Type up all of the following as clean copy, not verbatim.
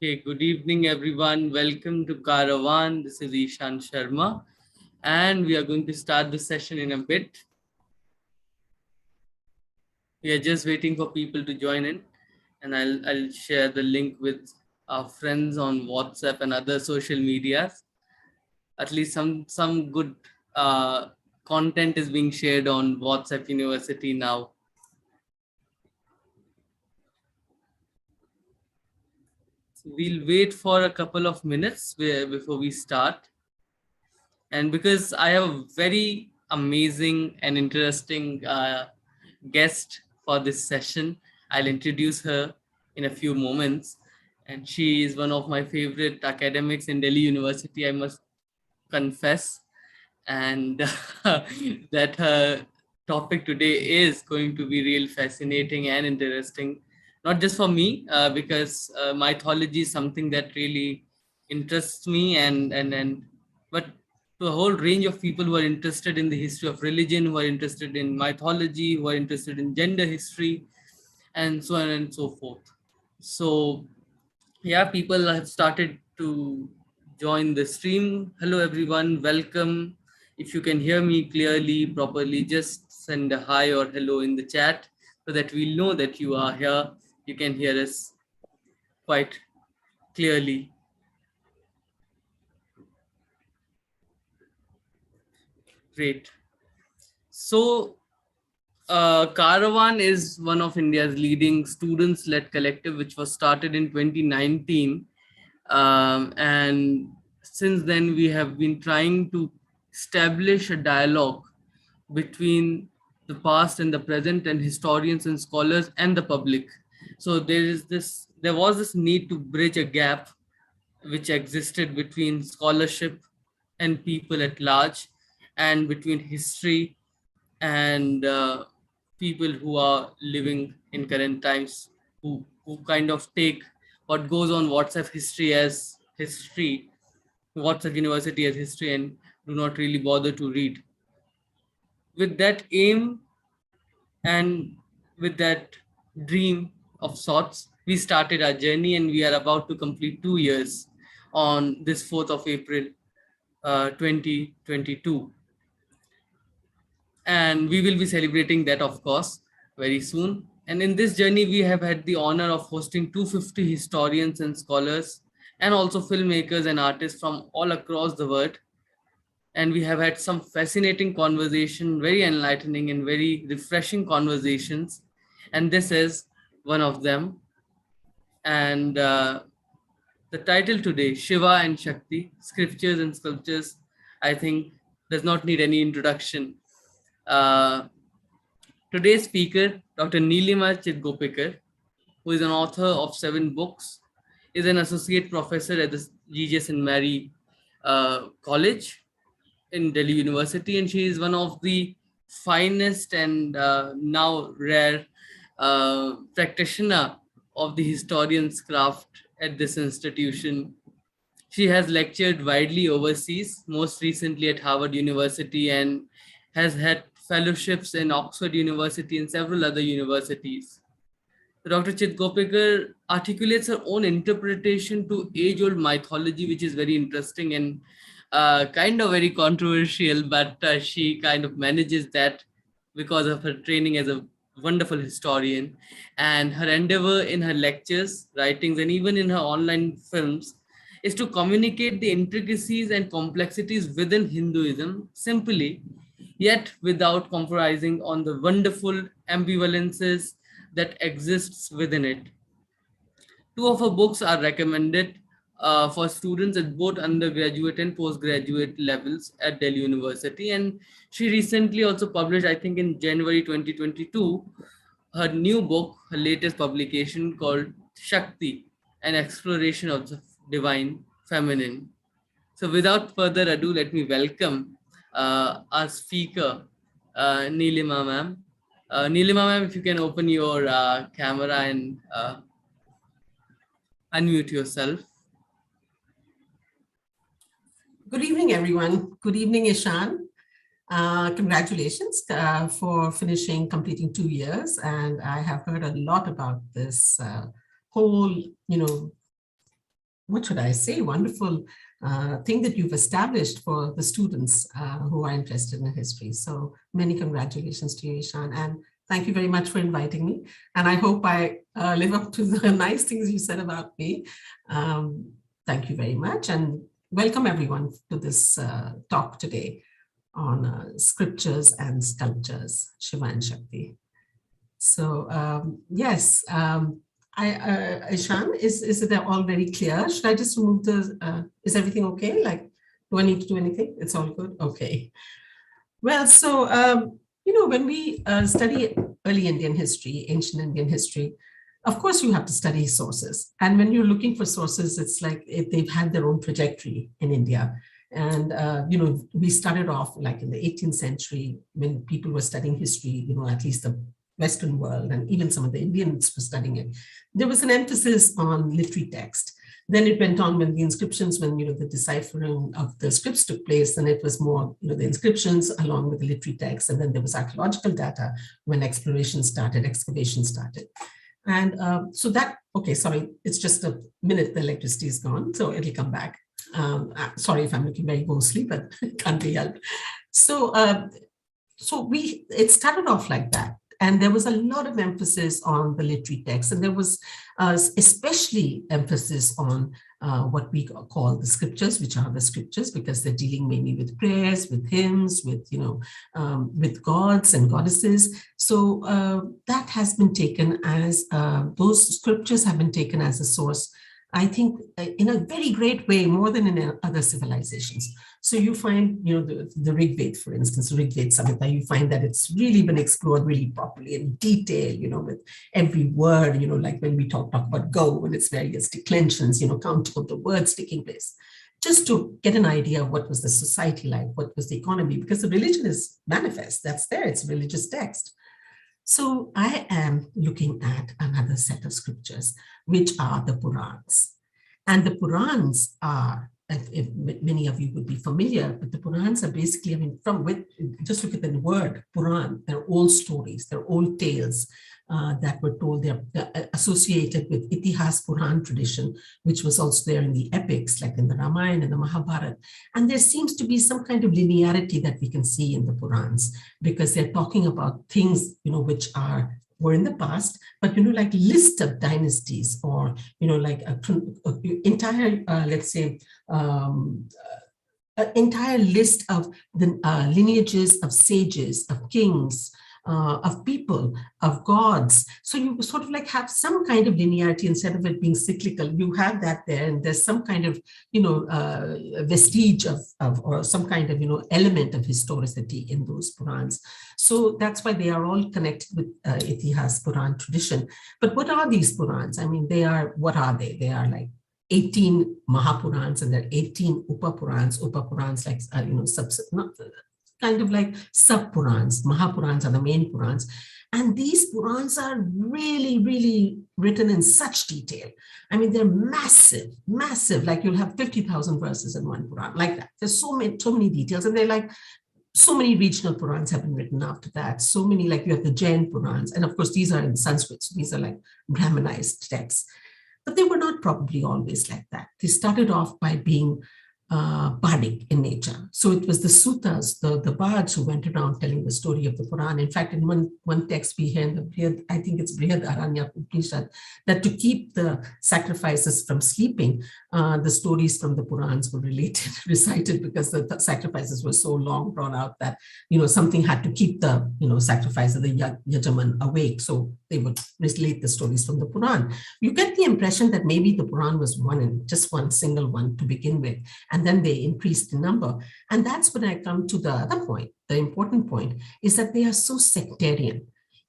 Okay, good evening, everyone. Welcome to Caravan. This is Ishan Sharma, and we are going to start the session in a bit. We are just waiting for people to join in, and I'll share the link with our friends on WhatsApp and other social medias. At least some good uh, content is being shared on WhatsApp University now. So we'll wait for a couple of minutes before we start. And because I have a very amazing and interesting guest for this session, I'll introduce her in a few moments. And she is one of my favorite academics in Delhi University, I must confess. And that her topic today is going to be real fascinating and interesting, not just for me, because mythology is something that really interests me, and but to a whole range of people who are interested in the history of religion, who are interested in mythology, who are interested in gender history, and so on and so forth. So yeah, people have started to join the stream. Hello everyone, welcome. If you can hear me clearly, properly, just send a hi or hello in the chat so that we'll know that you are here. You can hear us quite clearly. Great. So Caravan is one of India's leading students-led collective, which was started in 2019. And since then, we have been trying to establish a dialogue between the past and the present, and historians and scholars and the public. So there was this need to bridge a gap which existed between scholarship and people at large, and between history and people who are living in current times, who kind of take what goes on WhatsApp history as history, WhatsApp University as history, and do not really bother to read. With that aim and with that dream of sorts, we started our journey, and we are about to complete 2 years on this 4th of April, 2022. And we will be celebrating that, of course, very soon. And in this journey, we have had the honor of hosting 250 historians and scholars, and also filmmakers and artists from all across the world. And we have had some fascinating conversation, very enlightening and very refreshing conversations. And this is one of them. And the title today, Shiva and Shakti, Scriptures and Sculptures, I think does not need any introduction. Uh, Today's speaker, Dr. Nilima Chitgopekar, who is an author of 7 books, is an associate professor at the GJ St. Mary College in Delhi University, and she is one of the finest and now rare practitioner of the historian's craft at this institution. She has lectured widely overseas, most recently at Harvard University, and has had fellowships in Oxford University and several other universities. Dr. Chitgopekar articulates her own interpretation to age-old mythology, which is very interesting and kind of very controversial, but she kind of manages that because of her training as a wonderful historian. And her endeavor in her lectures, writings, and even in her online films is to communicate the intricacies and complexities within Hinduism simply, yet without compromising on the wonderful ambivalences that exists within it. Two of her books are recommended for students at both undergraduate and postgraduate levels at Delhi University. And she recently also published, I think in January 2022, her new book, her latest publication called Shakti, an exploration of the divine feminine. So without further ado, let me welcome our speaker, Nilima ma'am. Nilima ma'am, if you can open your camera and unmute yourself. Good evening, everyone. Good evening, Ishan. Congratulations for completing 2 years. And I have heard a lot about this whole, what should I say, wonderful thing that you've established for the students who are interested in history. So many congratulations to you, Ishan, and thank you very much for inviting me. And I hope I live up to the nice things you said about me. Thank you very much, and welcome everyone to this talk today on scriptures and sculptures, Shiva and Shakti. So yes, Ishan, is it all very clear? Should I just remove the, is everything okay? Like, do I need to do anything? It's all good? Okay. Well, so, when we study early Indian history, ancient Indian history, of course, you have to study sources. And when you're looking for sources, it's like they've had their own trajectory in India. And, we started off like in the 18th century when people were studying history, at least the Western world, and even some of the Indians were studying it. There was an emphasis on literary text. Then it went on when the inscriptions, when the deciphering of the scripts took place, and it was more the inscriptions along with the literary text. And then there was archaeological data when excavation started. And so that, okay, sorry, it's just a minute, the electricity is gone, so it'll come back. Sorry if I'm looking very ghostly, but can't be helped. So, it started off like that. And there was a lot of emphasis on the literary text, and there was especially emphasis on what we call the scriptures, which are the scriptures, because they're dealing mainly with prayers, with hymns, with with gods and goddesses. So that has been taken as those scriptures have been taken as a source, I think, in a very great way, more than in other civilizations. So you find, the Rig Veda, for instance, Rig Veda Samhita, you find that it's really been explored really properly in detail, with every word, like when we talk about go and its various declensions, counting of the words taking place, just to get an idea of what was the society like, what was the economy, because the religion is manifest, that's there, it's a religious text. So I am looking at another set of scriptures, which are the Purans. And the Purans are, if many of you would be familiar, but the Purans are basically, just look at the word Puran, they're old stories, they're old tales that were told. They're associated with Itihas Puran tradition, which was also there in the epics, like in the Ramayana and the Mahabharata. And there seems to be some kind of linearity that we can see in the Purans, because they're talking about things, which were in the past, but like list of dynasties, or like a entire, let's say, an entire list of the lineages of sages, of kings, of people, of gods. So you sort of like have some kind of linearity instead of it being cyclical. You have that there, and there's some kind of vestige of or some kind of element of historicity in those Purans. So that's why they are all connected with Itihas Puran tradition. But what are these Purans? What are they? They are like 18 Mahapurans, and there are 18 Upapurans. Upapurans, like kind of like sub-Purans. Mahapurans are the main Purans. And these Purans are really, really written in such detail. They're massive, massive. Like you'll have 50,000 verses in one Puran, like that. There's so many details. And they're like, so many regional Purans have been written after that. So many, like you have the Jain Purans. And of course, these are in Sanskrit. So these are like Brahmanized texts. But they were not probably always like that. They started off by being bardic in nature. So it was the suttas, the bards who went around telling the story of the Quran. In fact, in one text we hear in the I think it's Brihad Aranya Upanishad, that to keep the sacrifices from sleeping, the stories from the Purans were recited, because the sacrifices were so long drawn out that, something had to keep the, sacrifice of the Yajaman awake. So they would relate the stories from the Puran. You get the impression that maybe the Puran was just one single one to begin with, and then they increased in number. And that's when I come to the other point. The important point is that they are so sectarian.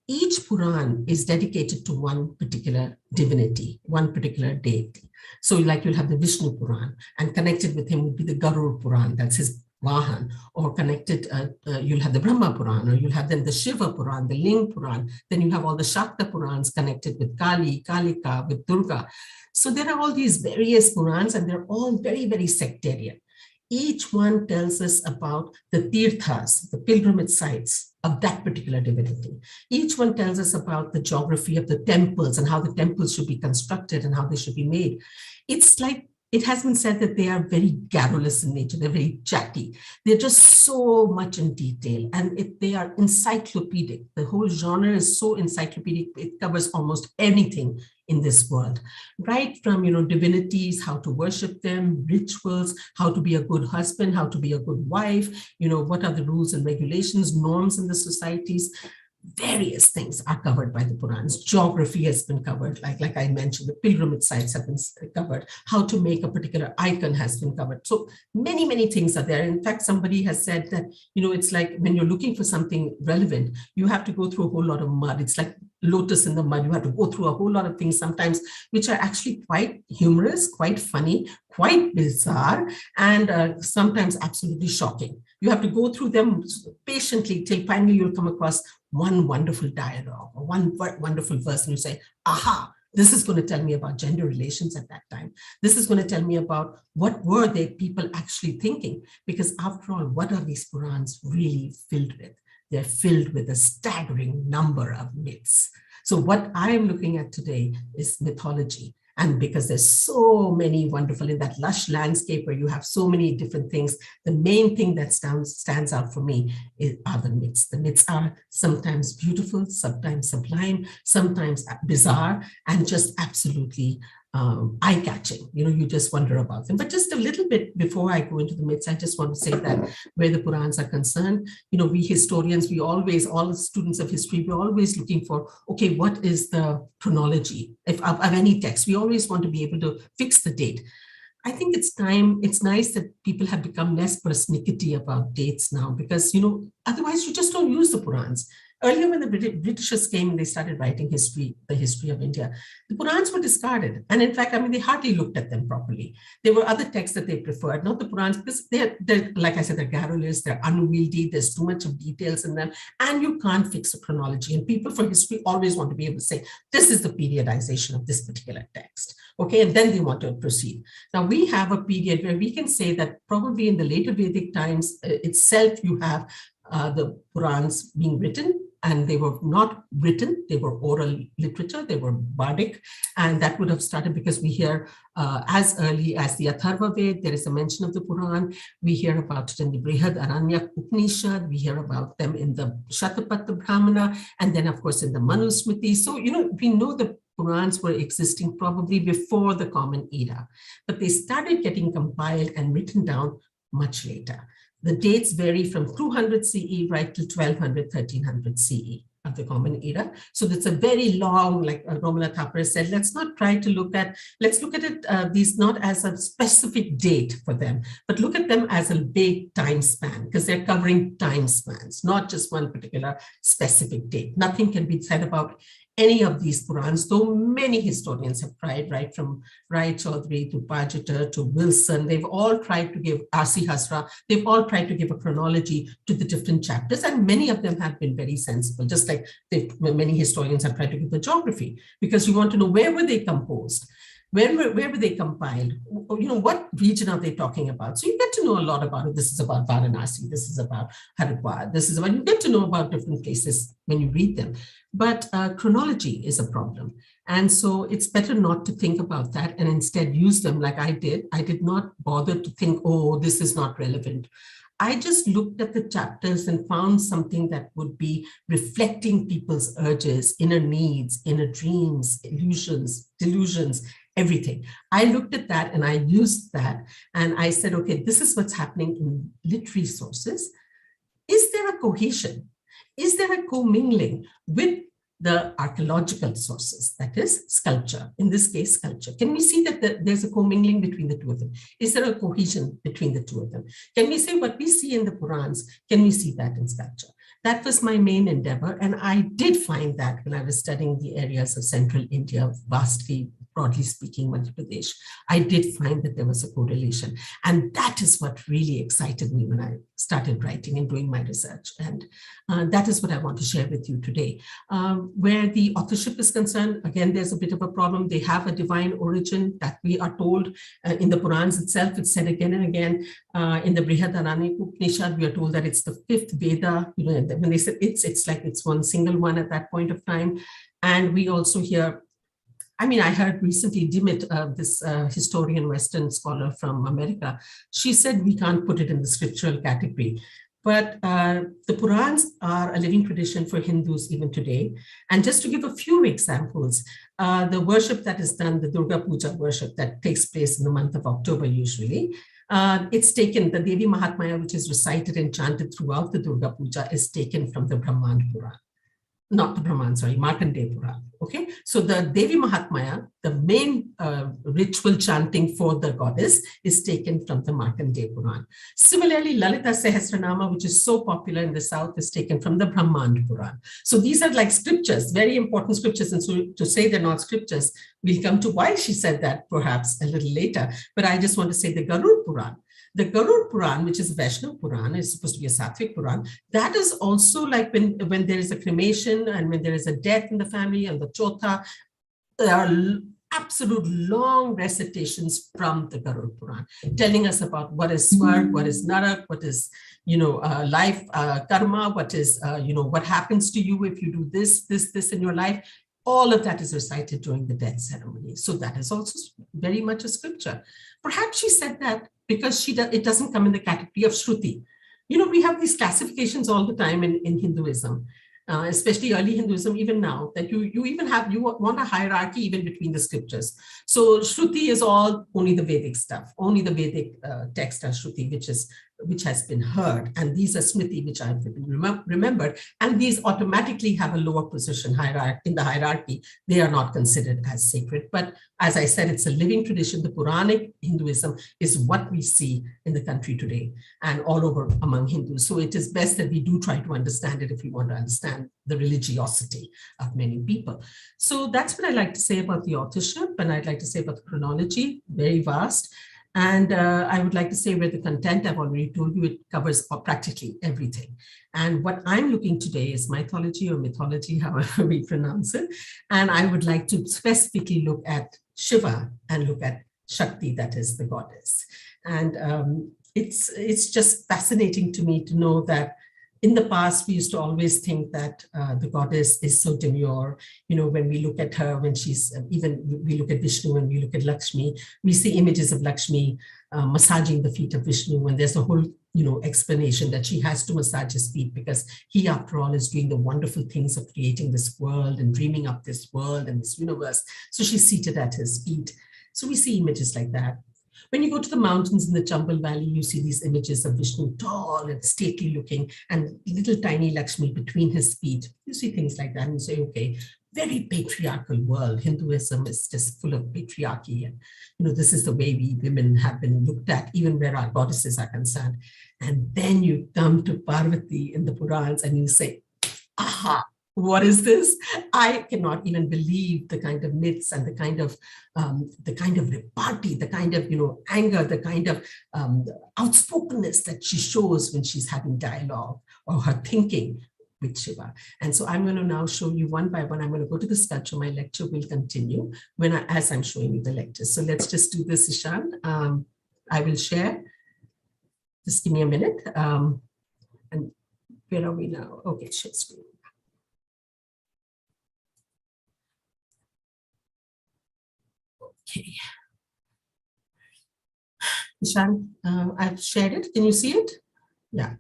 Each Puran is dedicated to one particular divinity, one particular deity. So like you'll have the Vishnu Puran, and connected with him would be the Garur Puran, that's his Vahan, or connected, you'll have the Brahma Puran, or you'll have then the Shiva Puran, the Ling Puran, then you have all the Shakta Purans connected with Kali, Kalika, with Durga. So there are all these various Purans, and they're all very, very sectarian. Each one tells us about the tirthas, the pilgrimage sites of that particular divinity. Each one tells us about the geography of the temples and how the temples should be constructed and how they should be made. It's like it has been said that they are very garrulous in nature. They're very chatty. They're just so much in detail, and they are encyclopedic. The whole genre is so encyclopedic. It covers almost anything in this world, right from divinities, how to worship them, rituals, how to be a good husband, how to be a good wife, what are the rules and regulations, norms in the societies. Various things are covered by the Purans. Geography has been covered, like I mentioned, the pilgrimage sites have been covered. How to make a particular icon has been covered. So many things are there. In fact, somebody has said that, it's like when you're looking for something relevant, you have to go through a whole lot of mud. It's like lotus in the mud. You have to go through a whole lot of things sometimes, which are actually quite humorous, quite funny, quite bizarre, and sometimes absolutely shocking. You have to go through them patiently till finally you'll come across one wonderful dialogue or one wonderful verse, and you say, aha, this is going to tell me about gender relations at that time. This is going to tell me about what were they people actually thinking? Because after all, what are these Purans really filled with? They're filled with a staggering number of myths. So what I am looking at today is mythology. And because there's so many wonderful in that lush landscape where you have so many different things, the main thing that stands out for me are the myths. The myths are sometimes beautiful, sometimes sublime, sometimes bizarre, and just absolutely eye-catching. You just wonder about them. But just a little bit before I go into the myths, I just want to say that where the Purans are concerned, we historians, all the students of history, we're always looking for, okay, what is the chronology of any text? We always want to be able to fix the date. I think it's nice that people have become less persnickety about dates now, because, otherwise you just don't use the Purans. Earlier, when the Britishers came and they started writing the history of India, the Purans were discarded. And in fact, they hardly looked at them properly. There were other texts that they preferred, not the Purans, because they're like I said, they're garrulous, they're unwieldy, there's too much of details in them, and you can't fix a chronology. And people for history always want to be able to say, this is the periodization of this particular text. Okay, and then they want to proceed. Now, we have a period where we can say that probably in the later Vedic times itself, you have the Purans being written, and they were not written, they were oral literature, they were bardic, and that would have started because we hear as early as the Atharva Ved, there is a mention of the Puran. We hear about it in the Brihad Aranyak Upanishad, we hear about them in the Shatapatha Brahmana, and then of course in the Manusmriti. So, we know the Purans were existing probably before the Common Era, but they started getting compiled and written down much later. The dates vary from 200 CE right to 1200, 1300 CE of the Common Era. So that's a very long, like Romila Thapar said, let's look at it, these not as a specific date for them, but look at them as a big time span, because they're covering time spans, not just one particular specific date. Nothing can be said about any of these Purans, though many historians have tried, right from Rai Chaudhary to Pajiter to Wilson, they've all tried to give, R.C. Hasra, they've all tried to give a chronology to the different chapters, and many of them have been very sensible, just like many historians have tried to give the geography, because you want to know where were they composed, where were they compiled, what region are they talking about? So you get to know a lot about it. This is about Varanasi, this is about Haridwar, this is about, you get to know about different places when you read them. But chronology is a problem. And so it's better not to think about that and instead use them like I did. I did not bother to think, oh, this is not relevant. I just looked at the chapters and found something that would be reflecting people's urges, inner needs, inner dreams, illusions, delusions, everything. I looked at that and I used that. And I said, okay, this is what's happening in literary sources. Is there a cohesion? Is there a commingling with the archaeological sources, that is sculpture, in this case, sculpture? Can we see that there's a commingling between the two of them? Is there a cohesion between the two of them? Can we say what we see in the Purans, can we see that in sculpture? That was my main endeavor. And I did find that when I was studying the areas of central India, vastly, broadly speaking, Madhya Pradesh, I did find that there was a correlation. And that is what really excited me when I started writing and doing my research. And that is what I want to share with you today. Where the authorship is concerned, again, there's a bit of a problem. They have a divine origin that we are told in the Purans itself. It's said again and again. In the Brihadaranyaka Upanishad, we are told that it's the fifth Veda. When they said it's like it's one single one at that point of time. And we also hear, I mean, I heard recently Dimit, this historian, Western scholar from America, she said we can't put it in the scriptural category. But the Purans are a living tradition for Hindus even today. And just to give a few examples, the worship that is done, the Durga Puja worship that takes place in the month of October usually, it's taken, the Devi Mahatmya, which is recited and chanted throughout the Durga Puja, is taken from the Brahman Puran. Not the Brahman, sorry, Markandeya Puran. Okay, so the Devi Mahatmya, the main ritual chanting for the goddess, is taken from the Markandeya Puran. Similarly, Lalita Sahasranama, which is so popular in the South, is taken from the Brahmand Puran. So these are like scriptures, very important scriptures. And so to say they're not scriptures, we'll come to why she said that perhaps a little later. But I just want to say the Garud Puran. The Garud Puran, which is Vaishnav Puran, is supposed to be a Sattvic Puran. That is also like when there is a cremation and when there is a death in the family and the chotha, there are absolute long recitations from the Garud Puran, telling us about what is Swarg, what is Narak, what is, life, karma, what is, what happens to you if you do this in your life. All of that is recited during the death ceremony. So that is also very much a scripture. Perhaps she said that because it doesn't come in the category of Shruti. We have these classifications all the time in Hinduism, especially early Hinduism, even now, that you want a hierarchy even between the scriptures. So Shruti is only the Vedic stuff, only the Vedic text as Shruti, which has been heard, and these are Smriti, which have been remembered, and these automatically have a lower position in the hierarchy. They are not considered as sacred. But as I said, it's a living tradition. The Puranic Hinduism is what we see in the country today and all over among Hindus. So it is best that we do try to understand it if we want to understand the religiosity of many people. So that's what I like to say about the authorship, and I'd like to say about the chronology, very vast. And I would like to say where the content, I've already told you, it covers practically everything. And what I'm looking today is mythology or mythology, however we pronounce it. And I would like to specifically look at Shiva and look at Shakti, that is the goddess. And it's just fascinating to me to know that in the past, we used to always think that the goddess is so demure. When we look at her, when she's, even we look at Vishnu, when we look at Lakshmi, we see images of Lakshmi massaging the feet of Vishnu, when there's a whole, explanation that she has to massage his feet because he, after all, is doing the wonderful things of creating this world and dreaming up this world and this universe. So she's seated at his feet. So we see images like that. When you go to the mountains in the Chambal Valley, you see these images of Vishnu, tall and stately looking, and little tiny Lakshmi between his feet. You see things like that and you say, okay, very patriarchal world. Hinduism is just full of patriarchy. And, this is the way we women have been looked at, even where our goddesses are concerned. And then you come to Parvati in the Purans and you say, aha, what is this? I cannot even believe the kind of myths and the kind of repartee, the kind of anger, the kind of outspokenness that she shows when she's having dialogue or her thinking with Shiva. And so I'm going to now show you one by one. I'm going to go to the sculpture. My lecture will continue as I'm showing you the lectures. So let's just do this, Ishan. I will share. Just give me a minute. And where are we now? Okay, share screen. Okay. Ishan, I've shared it. Can you see it? Yeah.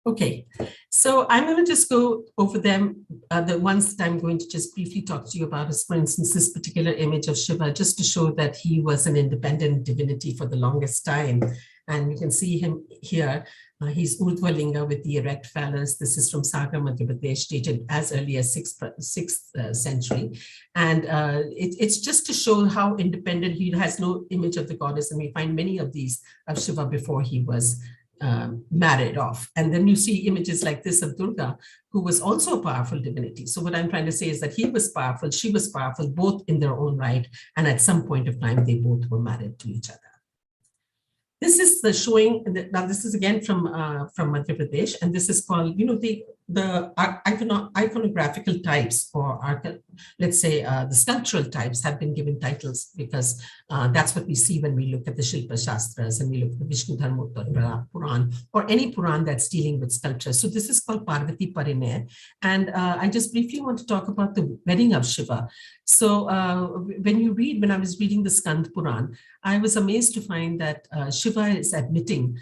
Okay, so I'm going to just go over them. The ones that I'm going to just briefly talk to you about is, for instance, this particular image of Shiva, just to show that he was an independent divinity for the longest time. And you can see him here. He's Urdhva with the erect phallus. This is from Sagar, Madhya Pradesh, dated as early as 6th century. And it's just to show how independent. He has no image of the goddess. And we find many of these of Shiva before he was married off. And then you see images like this of Durga, who was also a powerful divinity. So what I'm trying to say is that he was powerful, she was powerful, both in their own right. And at some point of time, they both were married to each other. This is the showing, now this is again from Madhya Pradesh, and this is called, iconographical types, or let's say the sculptural types, have been given titles because that's what we see when we look at the Shilpa Shastras and we look at the Vishnu Dharmottara Puran or any Puran that's dealing with sculpture. So this is called Parvati Parinay. And I just briefly want to talk about the wedding of Shiva. So when I was reading the Skand Puran, I was amazed to find that Shiva is admitting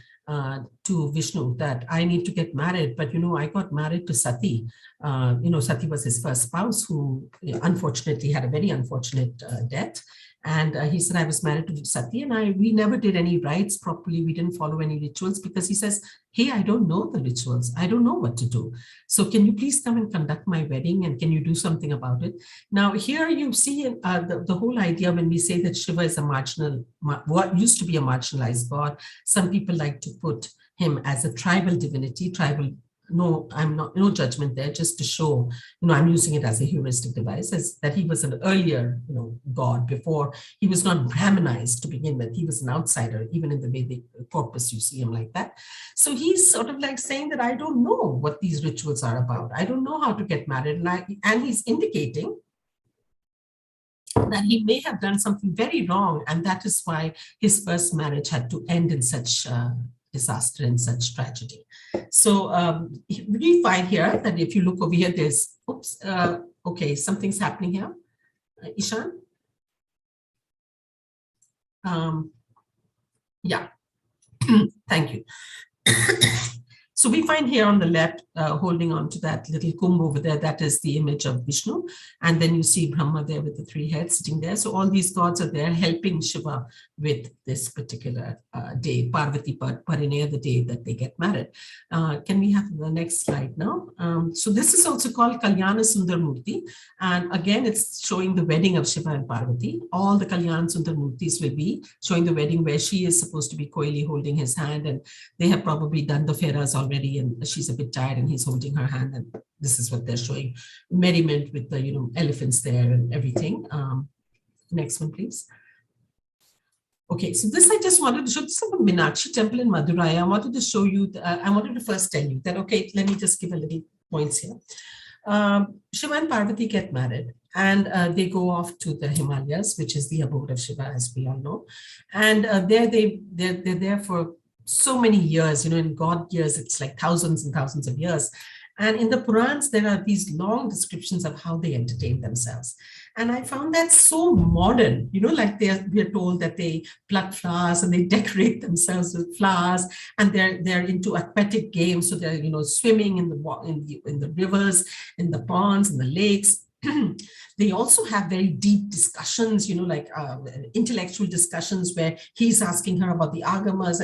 to Vishnu that I need to get married, but I got married to Sati. Sati was his first spouse, who unfortunately had a very unfortunate death. And he said, I was married to Sati, and we never did any rites properly. We didn't follow any rituals, because he says, hey, I don't know the rituals. I don't know what to do. So can you please come and conduct my wedding, and can you do something about it? Now, here you see the whole idea when we say that Shiva is what used to be a marginalized god. Some people like to put him as a tribal divinity, no, I'm not, no judgment there, just to show, I'm using it as a heuristic device, as that he was an earlier, god before. He was not Brahmanized to begin with. He was an outsider, even in the Vedic corpus, you see him like that. So he's sort of like saying that I don't know what these rituals are about. I don't know how to get married. And he's indicating that he may have done something very wrong. And that is why his first marriage had to end in such disaster and such tragedy. So we find here that if you look over here, there's, okay, something's happening here. Ishan? Yeah, thank you. So we find here on the left, holding on to that little kumbh over there, that is the image of Vishnu. And then you see Brahma there with the three heads sitting there. So all these gods are there helping Shiva with this particular day, Parvati Parinaya, the day that they get married. Can we have the next slide now? So this is also called Kalyana Sundar Murti. And again, it's showing the wedding of Shiva and Parvati. All the Kalyana Sundar Murtis will be showing the wedding where she is supposed to be coyly holding his hand, and they have probably done the feras already, and she's a bit tired and he's holding her hand, and this is what they're showing. Merriment with the elephants there and everything. Next one, please. Okay, so this I just wanted to show. This is a Meenakshi temple in Madurai. I wanted to show you, I wanted to first tell you that, okay, let me just give a little points here. Shiva and Parvati get married, and they go off to the Himalayas, which is the abode of Shiva, as we all know. And they're there for so many years, in God years, it's like thousands and thousands of years. And in the Purans, there are these long descriptions of how they entertain themselves. And I found that so modern, like we're told that they pluck flowers and they decorate themselves with flowers, and they're into aquatic games. So they're, swimming in the rivers, in the ponds, in the lakes. They also have very deep discussions, like intellectual discussions, where he's asking her about the agamas,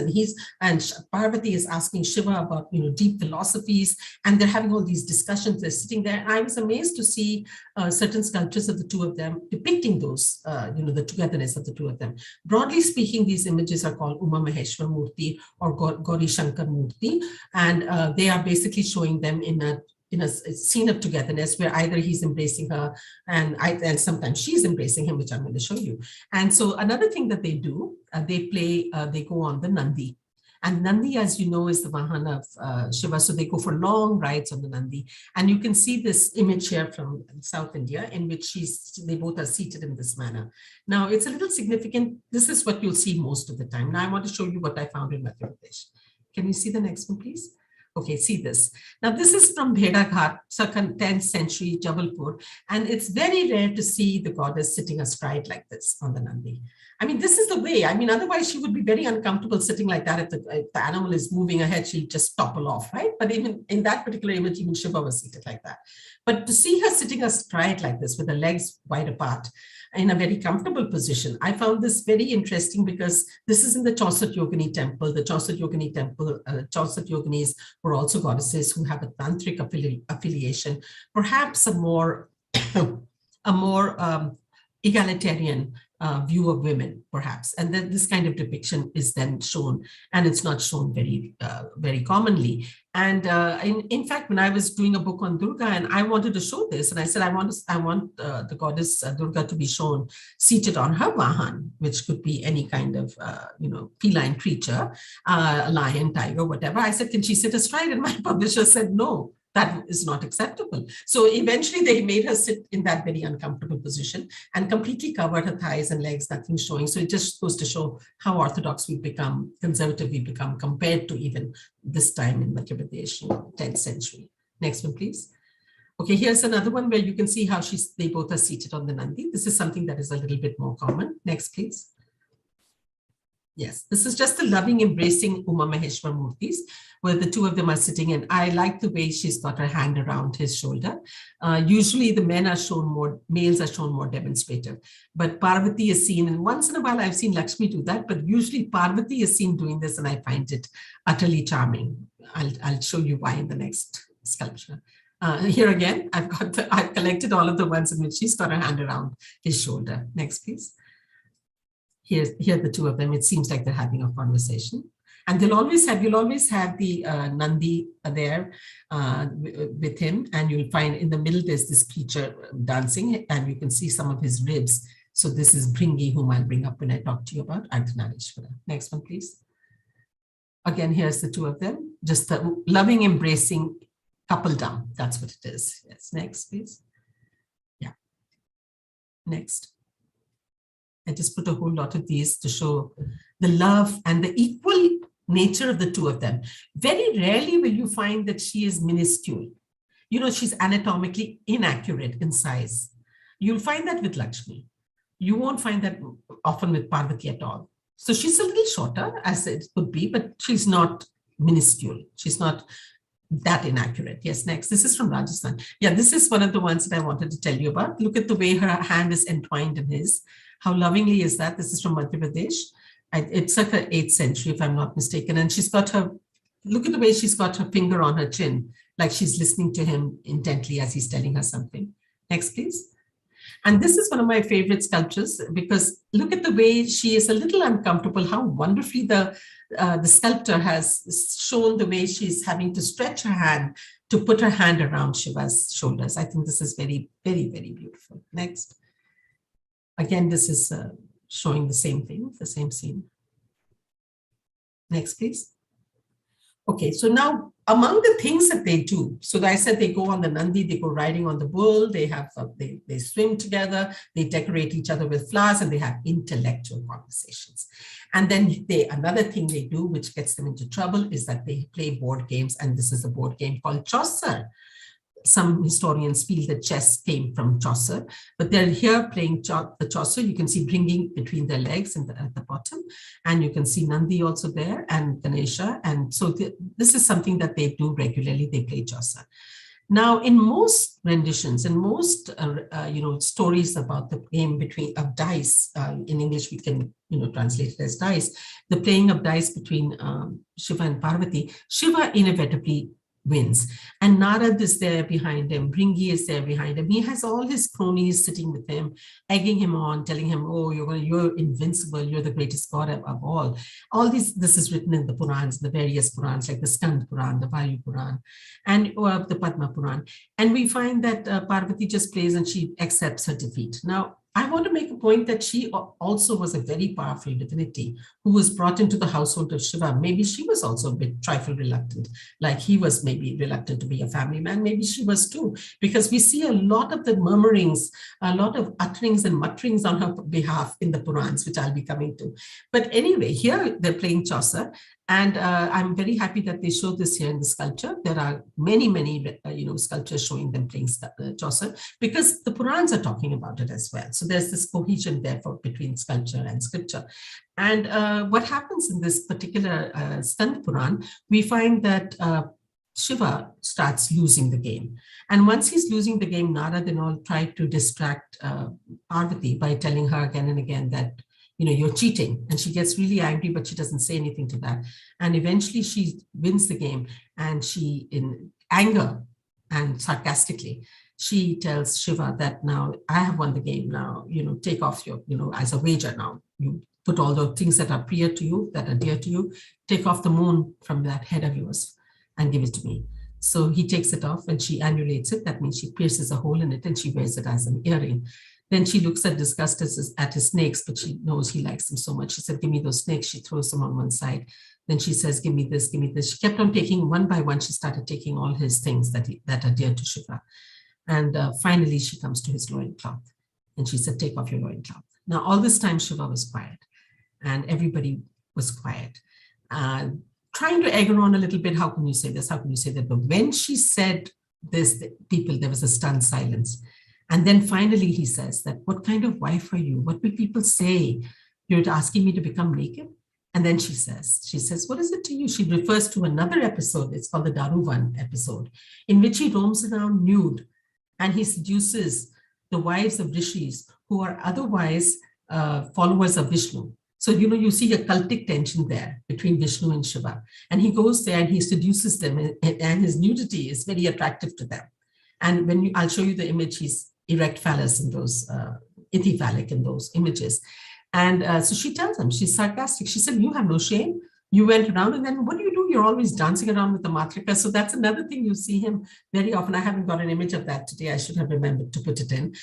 and Parvati is asking Shiva about deep philosophies, and they're having all these discussions. They're sitting there, and I was amazed to see certain sculptures of the two of them depicting those, the togetherness of the two of them. Broadly speaking, these images are called Uma Maheshwar Murti or Gauri Shankar Murti, and they are basically showing them in a scene of togetherness where either he's embracing her and sometimes she's embracing him, which I'm going to show you. And so another thing that they do, they go on the Nandi. And Nandi, as you know, is the Vahana of Shiva. So they go for long rides on the Nandi. And you can see this image here from South India, in which they both are seated in this manner. Now, it's a little significant. This is what you'll see most of the time. Now, I want to show you what I found in Madhya Pradesh. Can you see the next one, please? Okay, see this. Now, this is from Bheda Ghat, circa 10th century, Jabalpur. And it's very rare to see the goddess sitting astride like this on the Nandi. I mean, this is the way. I mean, otherwise she would be very uncomfortable sitting like that. If the animal is moving ahead, she'll just topple off, right? But even in that particular image, even Shiva was seated like that. But to see her sitting astride like this with her legs wide apart, in a very comfortable position. I found this very interesting because this is in the Chaunsat Yogini temple. The Chaunsat Yogini temple, Chaunsat Yoginis were also goddesses who have a tantric affiliation, perhaps a more egalitarian view of women, perhaps. And then this kind of depiction is then shown, and it's not shown very commonly. And in fact, when I was doing a book on Durga, and I wanted to show this, and I said, I want the goddess Durga to be shown seated on her Vahan, which could be any kind of, feline creature, a lion, tiger, whatever. I said, can she sit astride? And my publisher said, no. that is not acceptable. So eventually they made her sit in that very uncomfortable position and completely covered her thighs and legs, nothing showing. So it just goes to show how orthodox we've become, conservative we've become compared to even this time in Madhya Pradesh, 10th century. Next one, please. Okay, here's another one where you can see how they both are seated on the Nandi. This is something that is a little bit more common. Next, please. Yes, this is just the loving, embracing Uma Maheshwar Murtis, where the two of them are sitting. And I like the way she's got her hand around his shoulder. Usually the males are shown more demonstrative. But Parvati is seen, and once in a while I've seen Lakshmi do that, but usually Parvati is seen doing this, and I find it utterly charming. I'll show you why in the next sculpture. Here again, I've collected all of the ones in which she's got her hand around his shoulder. Next, please. Here are the two of them. It seems like they're having a conversation. And you'll always have the Nandi there with him. And you'll find in the middle, there's this creature dancing, and you can see some of his ribs. So this is Bringi, whom I'll bring up when I talk to you about Ardhanarishwara. Next one, please. Again, here's the two of them, just the loving, embracing coupledom. That's what it is. Yes, next, please. Yeah. Next. I just put a whole lot of these to show the love and the equal nature of the two of them. Very rarely will you find that she is minuscule. She's anatomically inaccurate in size. You'll find that with Lakshmi. You won't find that often with Parvati at all. So she's a little shorter, as it could be, but she's not minuscule. She's not that inaccurate. Yes, next. This is from Rajasthan. Yeah, this is one of the ones that I wanted to tell you about. Look at the way her hand is entwined in his. How lovingly is that? This is from Madhya Pradesh. It's like the 8th century, if I'm not mistaken. And she's got look at the way she's got her finger on her chin, like she's listening to him intently as he's telling her something. Next, please. And this is one of my favorite sculptures, because look at the way she is a little uncomfortable, how wonderfully the sculptor has shown the way she's having to stretch her hand to put her hand around Shiva's shoulders. I think this is very, very, very beautiful. Next. Again, this is showing the same thing, the same scene. Next, please. Okay, so now among the things that they do, so I said they go on the Nandi, they go riding on the bull, they have they swim together, they decorate each other with flowers, and they have intellectual conversations. And then another thing they do, which gets them into trouble, is that they play board games, and this is a board game called Chaucer. Some historians feel that chess came from Chaucer, but they're here playing the Chaucer. You can see Bringi between their legs at the bottom, and you can see Nandi also there, and Ganesha. And so this is something that they do regularly. They play Chaucer. Now, in most renditions, in most stories about the game of dice, in English we can translate it as dice. The playing of dice between Shiva and Parvati, Shiva inevitably wins. And Narad is there behind him. Bringi is there behind him. He has all his cronies sitting with him, egging him on, telling him, oh, you're invincible. You're the greatest god of all. This is written in the Purans, the various Purans, like the Skand Puran, the Vayu Puran, and the Padma Puran. And we find that Parvati just plays and she accepts her defeat. Now, I want to make a point that she also was a very powerful divinity who was brought into the household of Shiva. Maybe she was also a bit trifle reluctant, like he was maybe reluctant to be a family man. Maybe she was too, because we see a lot of the murmurings, a lot of utterings and mutterings on her behalf in the Purans, which I'll be coming to. But anyway, here they're playing Chaucer. And I'm very happy that they show this here in the sculpture. There are many, many, sculptures showing them playing Chaucer, because the Purans are talking about it as well. So there's this cohesion therefore between sculpture and scripture. And what happens in this particular Skand Puran, we find that Shiva starts losing the game. And once he's losing the game, Narad and all try to distract Parvati by telling her again and again that you're cheating. And she gets really angry, but she doesn't say anything to that. And eventually she wins the game. And she, in anger and sarcastically, she tells Shiva that now I have won the game. Now, take off your, as a wager now. You put all the things that are dear to you, take off the moon from that head of yours and give it to me. So he takes it off and she annulates it. That means she pierces a hole in it and she wears it as an earring. Then she looks disgusted at his snakes, but she knows he likes them so much. She said, give me those snakes. She throws them on one side. Then she says, give me this, give me this. She kept on taking one by one. She started taking all his things that are dear to Shiva. And finally, she comes to his loincloth. And she said, take off your loincloth. Now, all this time, Shiva was quiet. And everybody was quiet. Trying to egg her on a little bit. How can you say this? How can you say that? But when she said this, there was a stunned silence. And then finally, he says that, what kind of wife are you? What will people say? You're asking me to become naked? And then she says, what is it to you? She refers to another episode. It's called the Daruvan episode, in which he roams around nude and he seduces the wives of rishis who are otherwise followers of Vishnu. So, you see a cultic tension there between Vishnu and Shiva. And he goes there and he seduces them, and his nudity is very attractive to them. And I'll show you the image, he's erect phallus in those, ithiphallic in those images. And so she tells him, she's sarcastic. She said, you have no shame. You went around, and then what do? You're always dancing around with the matrika. So that's another thing you see him very often. I haven't got an image of that today. I should have remembered to put it in.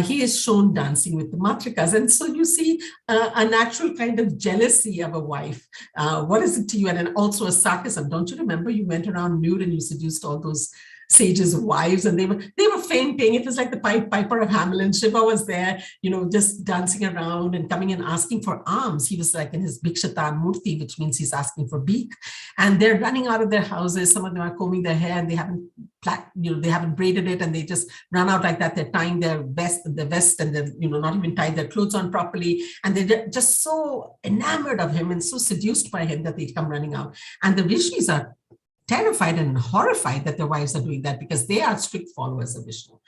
He is shown dancing with the matrikas. And so you see a natural kind of jealousy of a wife. What is it to you? And then also a sarcasm. Don't you remember you went around nude and you seduced all those sages' wives, and they were fainting. It was like the Piper of Hamelin. Shiva was there, just dancing around and coming and asking for alms. He was like in his Bhikshatan Murti, which means he's asking for beek. And they're running out of their houses. Some of them are combing their hair and they haven't braided it, and they just run out like that. They're tying their vest and they're, not even tied their clothes on properly. And they're just so enamored of him and so seduced by him that they come running out. And the rishis are terrified and horrified that their wives are doing that, because they are strict followers of Vishnu.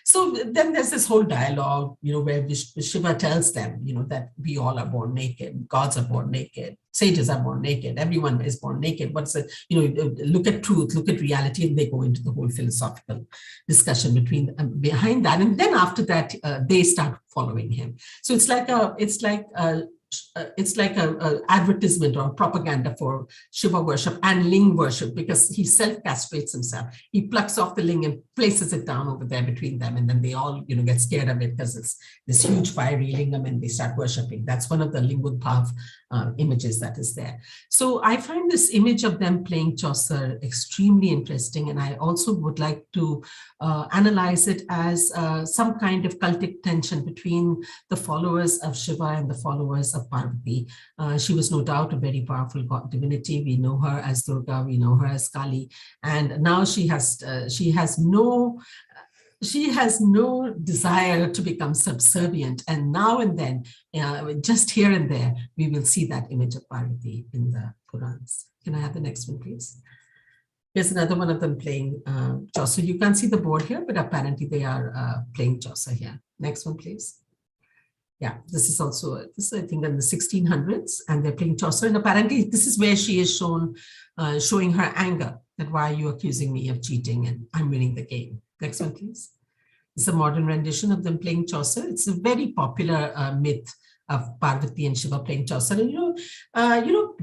So then there's this whole dialogue, where Shiva tells them, that we all are born naked, gods are born naked, sages are born naked, everyone is born naked. What's it? Look at truth, look at reality, and they go into the whole philosophical discussion behind that. And then after that, they start following him. So it's like a advertisement or propaganda for Shiva worship and Ling worship, because he self-castrates himself. He plucks off the Ling and places it down over there between them. And then they all, get scared of it because it's this huge fiery lingam, and they start worshiping. That's one of the Lingudbhav images that is there. So I find this image of them playing Chaucer extremely interesting. And I also would like to analyze it as some kind of cultic tension between the followers of Shiva and the followers of Parvati. She was no doubt a very powerful divinity. We know her as Durga, we know her as Kali, and now she has no desire to become subservient. And now and then, just here and there, we will see that image of Parvati in the Purans. Can I have the next one, please? Here's another one of them playing Chaucer. You can't see the board here, but apparently they are playing Chaucer here. Next one, please. Yeah, this is I think in the 1600s, and they're playing Chaucer. And apparently this is where she is showing her anger, that why are you accusing me of cheating, and I'm winning the game. Next one, please. It's a modern rendition of them playing Chaucer. It's a very popular myth of Parvati and Shiva playing Chaucer. And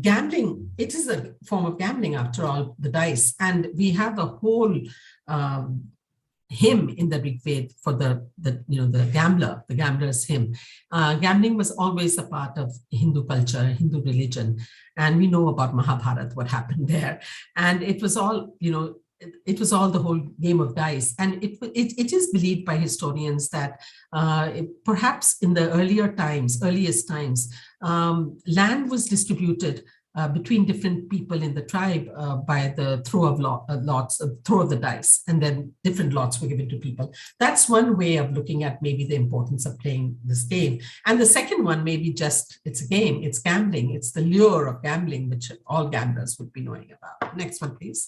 gambling, it is a form of gambling after all, the dice. And we have a whole hymn in the Rig Veda for the gambler's hymn. Gambling was always a part of Hindu culture, Hindu religion. And we know about Mahabharata, what happened there. And it was all, it was all the whole game of dice. And it is believed by historians that perhaps in the earliest times, land was distributed between different people in the tribe by the throw of throw of the dice, and then different lots were given to people. That's one way of looking at maybe the importance of playing this game. And the second one, maybe just it's a game, it's gambling, it's the lure of gambling, which all gamblers would be knowing about. Next one, please.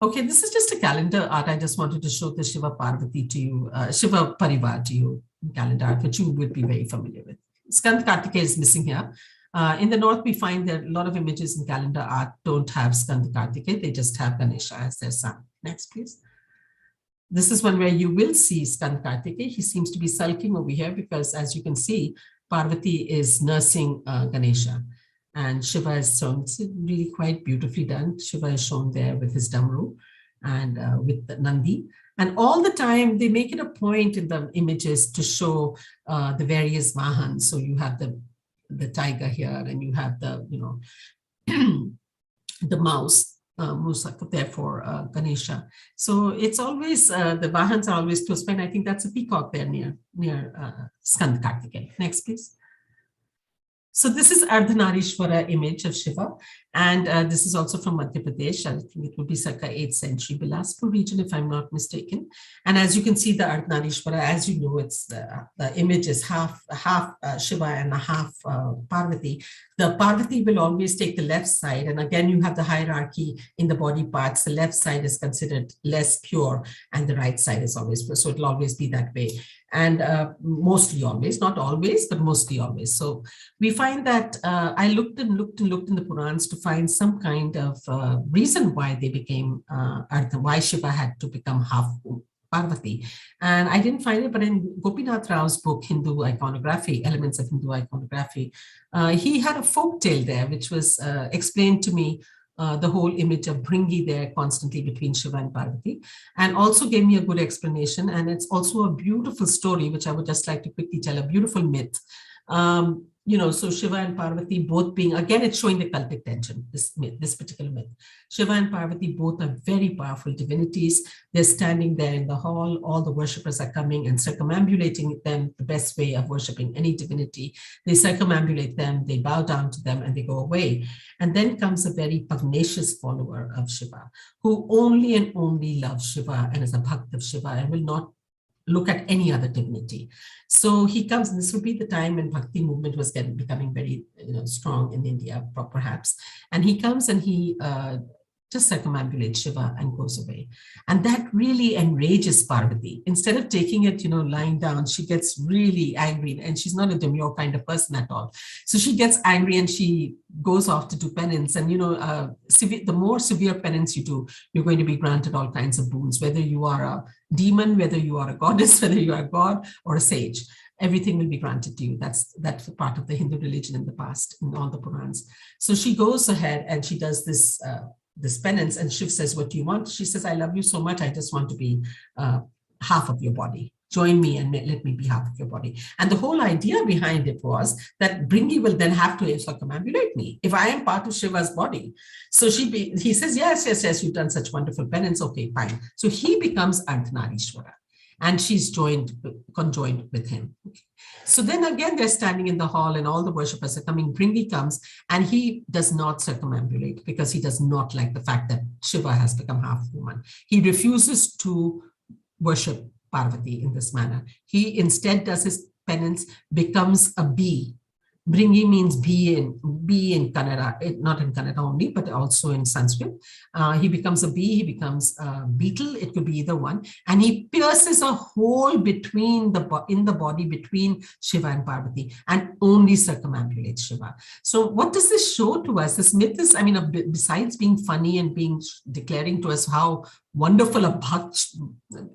Okay, this is just a calendar art. I just wanted to show the Shiva Parvati to you, Shiva Parivar to you, calendar art, which you would be very familiar with. Skand Kartikeya is missing here. In the north, we find that a lot of images in calendar art don't have Skand Kartikeya, they just have Ganesha as their son. Next, please. This is one where you will see Skand Kartikeya. He seems to be sulking over here because, as you can see, Parvati is nursing Ganesha. And Shiva is shown, it's really quite beautifully done. Shiva is shown there with his Damru and with the Nandi. And all the time, they make it a point in the images to show the various Vahans. So you have the tiger here, and you have the, the mouse, Musaka, therefore Ganesha. So it's always, the Vahans are always close by, and I think that's a peacock there near Skand Kartikeya. Next, please. So this is Ardhanarishwara image of Shiva, and this is also from Madhya Pradesh. I think it would be circa 8th century, Bilaspur region, if I'm not mistaken. And as you can see, the Ardhanarishwara, as you know, it's the image is half Shiva and a half Parvati. The Parvati will always take the left side, and again, you have the hierarchy in the body parts. The left side is considered less pure, and the right side is always pure. So it'll always be that way. And mostly always, not always, but mostly always. So we find that I looked and looked and looked in the Purans to find some kind of reason why they became, why Shiva had to become half Parvati. And I didn't find it, but in Gopinath Rao's book, Hindu Iconography, Elements of Hindu Iconography, he had a folk tale there, which was explained to me, the whole image of Bringi there constantly between Shiva and Parvati, and also gave me a good explanation. And it's also a beautiful story, which I would just like to quickly tell, a beautiful myth. So Shiva and Parvati both being, again, it's showing the cultic tension, this myth, this particular myth. Shiva and Parvati both are very powerful divinities. They're standing there in the hall. All the worshippers are coming and circumambulating them, the best way of worshipping any divinity. They circumambulate them, they bow down to them, and they go away. And then comes a very pugnacious follower of Shiva, who only and only loves Shiva and is a bhakt of Shiva and will not look at any other divinity. So he comes, and this would be the time when Bhakti movement was becoming very strong in India, perhaps. And he comes and he just circumambulates Shiva and goes away. And that really enrages Parvati. Instead of taking it, lying down, she gets really angry, and she's not a demure kind of person at all. So she gets angry and she goes off to do penance. And, the more severe penance you do, you're going to be granted all kinds of boons, whether you are a demon, whether you are a goddess, whether you are a god or a sage. Everything will be granted to you. That's part of the Hindu religion in the past, in all the Purans. So she goes ahead and she does this penance, and Shiv says, "What do you want?" She says, "I love you so much. I just want to be half of your body. Join me and let me be half of your body." And the whole idea behind it was that Bringi will then have to circumambulate me if I am part of Shiva's body. So he says, yes, you've done such wonderful penance. Okay, fine. So he becomes Ardhanarishwara, and she's conjoined with him. So then again, they're standing in the hall and all the worshippers are coming. Bringi comes and he does not circumambulate because he does not like the fact that Shiva has become half woman. He refuses to worship Parvati in this manner. He instead does his penance, becomes a bee. Bringi means bee in Kannada, not in Kannada only, but also in Sanskrit. He becomes a bee, he becomes a beetle, it could be either one, and he pierces a hole in the body between Shiva and Parvati and only circumambulates Shiva. So what does this show to us? This myth is, besides being funny and declaring to us how wonderful a bhakt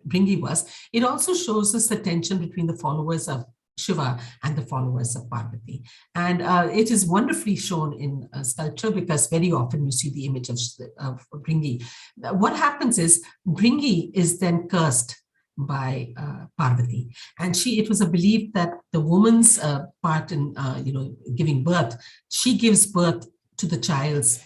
Bringi was, it also shows us the tension between the followers of Shiva and the followers of Parvati. And it is wonderfully shown in sculpture, because very often you see the image of Bringi. What happens is Bringi is then cursed by Parvati, and it was a belief that the woman's part in giving birth, she gives birth to the child's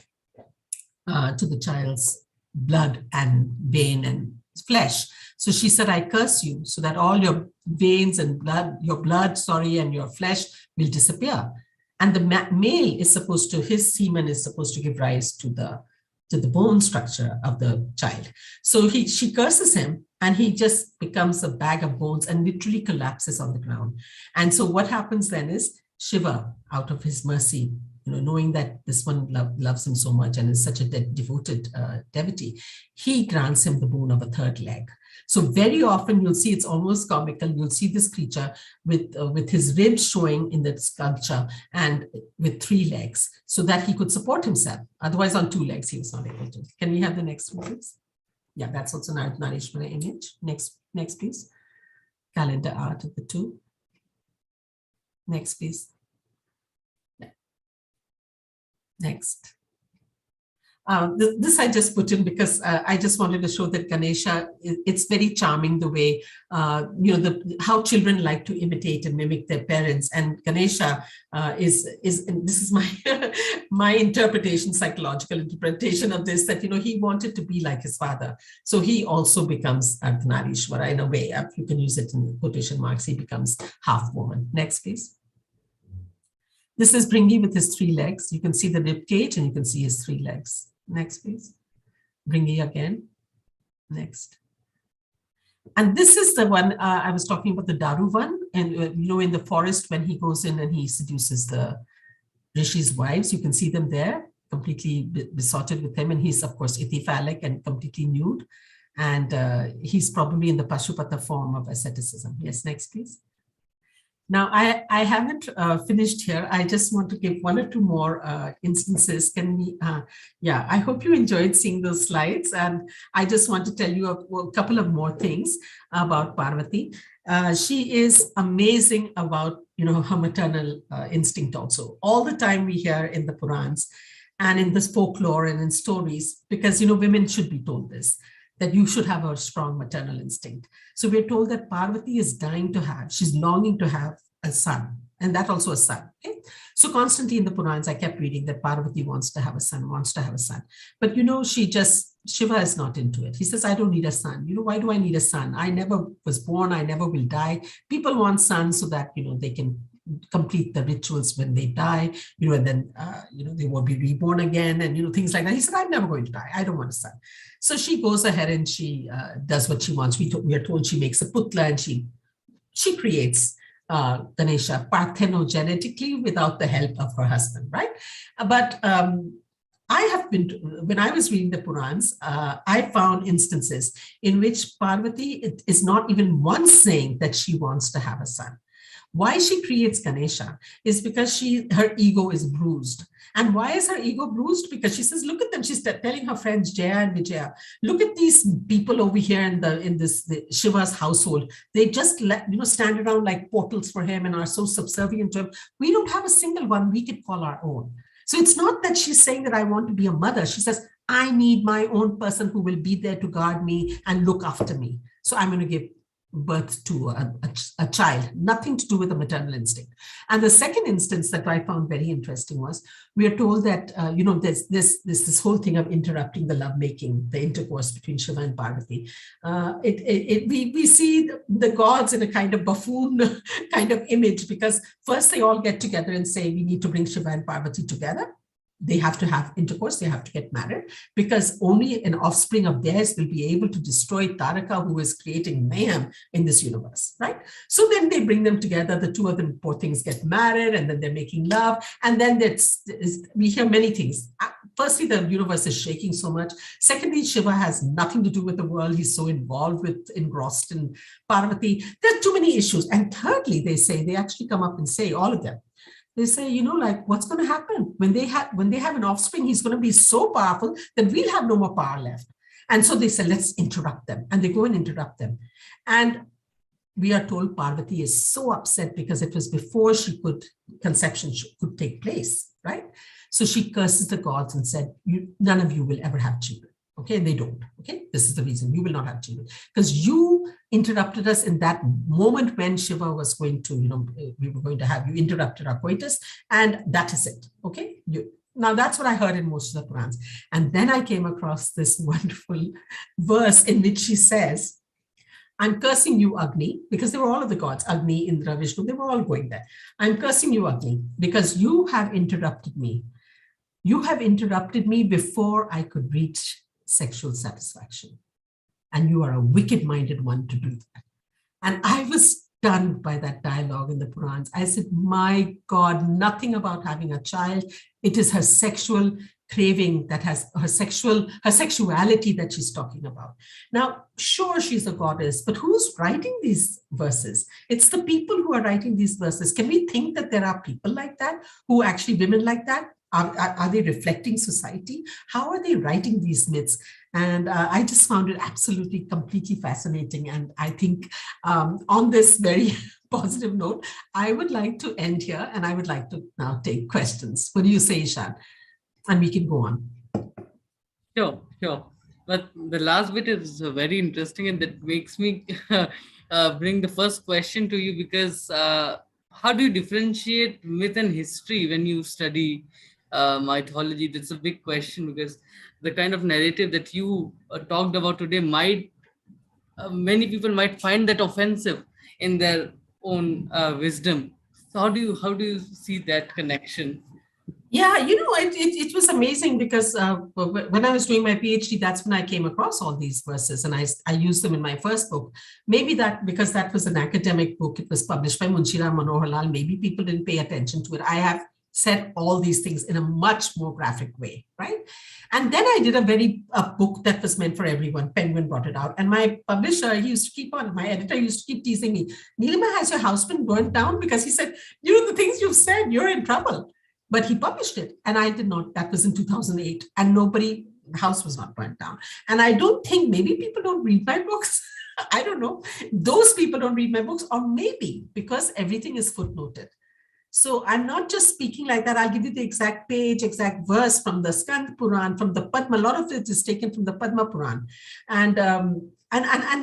blood and vein and flesh. So she said, "I curse you so that all your veins and blood, and your flesh will disappear." And the male is his semen is supposed to give rise to the bone structure of the child. So she curses him, and he just becomes a bag of bones and literally collapses on the ground. And so what happens then is Shiva, out of his mercy, knowing that this one loves him so much and is such a devoted devotee, he grants him the boon of a third leg. So very often you'll see, it's almost comical, you'll see this creature with his ribs showing in the sculpture and with 3 legs, so that he could support himself. Otherwise on 2 legs he was not able to. Can we have the next one, please? Yeah, that's also an Ardhanarishwara image. Next please. Calendar art of the 2. Next please. Next. This I just put in because I just wanted to show that Ganesha, it's very charming the way, how children like to imitate and mimic their parents. And Ganesha and this is my, my interpretation, psychological interpretation of this, that, he wanted to be like his father. So he also becomes Ardhanarishwara in a way. You can use it in quotation marks. He becomes half woman. Next, please. This is Bringi with his 3 legs. You can see the rib cage and you can see his 3 legs. Next, please. Bringi again. Next. And this is the one I was talking about, the Daru one. And, in the forest when he goes in and he seduces the Rishi's wives, you can see them there, completely besotted with him. And he's, of course, ithyphallic and completely nude. And he's probably in the Pashupata form of asceticism. Yes, next, please. Now, I haven't finished here. I just want to give 1 or 2 more instances. Can we, I hope you enjoyed seeing those slides. And I just want to tell you a couple of more things about Parvati. She is amazing about, her maternal instinct also. All the time we hear in the Purans and in this folklore and in stories, because, women should be told this, that you should have a strong maternal instinct. So we're told that Parvati is dying to have, she's longing to have a son, and that also a son. Okay? So constantly in the Purans, I kept reading that Parvati wants to have a son. But Shiva is not into it. He says, I don't need a son. Why do I need a son? I never was born. I never will die. People want sons so that, they can complete the rituals when they die, and then, they will be reborn again and, things like that. He said, I'm never going to die. I don't want a son. So she goes ahead and she does what she wants. We are told she makes a putla and she creates Ganesha parthenogenetically without the help of her husband, right? But when I was reading the Purans, I found instances in which Parvati is not even once saying that she wants to have a son. Why she creates Ganesha is because her ego is bruised. And why is her ego bruised? Because she says, look at them. She's telling her friends Jaya and Vijaya, look at these people over here in the Shiva's household. They just stand around like portals for him and are so subservient to him. We don't have a single one we could call our own. So it's not that she's saying that I want to be a mother. She says, I need my own person who will be there to guard me and look after me. So I'm going to give birth to a child, nothing to do with the maternal instinct. And the second instance that I found very interesting was, we are told that, there's this whole thing of interrupting the lovemaking, the intercourse between Shiva and Parvati. We see the gods in a kind of buffoon kind of image, because first they all get together and say, we need to bring Shiva and Parvati together. They have to have intercourse, they have to get married, because only an offspring of theirs will be able to destroy Taraka, who is creating mayhem in this universe, right? So then they bring them together, the 2 of them, poor things, get married, and then they're making love. And then we hear many things. Firstly, the universe is shaking so much. Secondly, Shiva has nothing to do with the world. He's so engrossed in Parvati. There are too many issues. And thirdly, they actually come up and say, all of them, they say, what's going to happen when they have an offspring? He's going to be so powerful that we'll have no more power left. And so they say, let's interrupt them. And they go and interrupt them. And we are told Parvati is so upset because it was before conception could take place, right? So she curses the gods and said, none of you will ever have children. Okay, and they don't. Okay, this is the reason you will not have children, because you interrupted us in that moment when Shiva was going to, we were going to have, you interrupted our coitus, and that is it. Okay, now that's what I heard in most of the Purans. And then I came across this wonderful verse in which she says, I'm cursing you, Agni, because they were all of the gods, Agni, Indra, Vishnu, they were all going there. I'm cursing you, Agni, because you have interrupted me. You have interrupted me before I could reach sexual satisfaction. And you are a wicked-minded one to do that. And I was stunned by that dialogue in the Purans. I said, my God, nothing about having a child. It is her sexual craving that has her sexuality that she's talking about. Now, sure, she's a goddess, but who's writing these verses? It's the people who are writing these verses. Can we think that there are people like that, who actually women like that? Are they reflecting society? How are they writing these myths? And I just found it absolutely, completely fascinating. And I think on this very positive note, I would like to end here, and I would like to now take questions. What do you say, Ishan? And we can go on. Sure, sure. But the last bit is very interesting, and that makes me bring the first question to you because how do you differentiate myth and history when you study mythology? That's a big question because the kind of narrative that you talked about today might many people might find that offensive in their own wisdom. So how do you see that connection? Yeah, it was amazing because when I was doing my PhD, that's when I came across all these verses and I used them in my first book. Maybe that because that was an academic book, it was published by Munshi Ram Manohar Lal, maybe people didn't pay attention to it. I have said all these things in a much more graphic way, right? And then I did a book that was meant for everyone. Penguin brought it out. And my publisher, he used to keep on, my editor used to keep teasing me, Nilima, has your house been burnt down? Because he said, the things you've said, you're in trouble. But he published it and I did not. That was in 2008 and the house was not burnt down. And I don't think, maybe people don't read my books. I don't know. Those people don't read my books, or maybe because everything is footnoted. So I'm not just speaking like that. I'll give you the exact page, exact verse from the Skand Puran, from the Padma. A lot of it is taken from the Padma Puran. And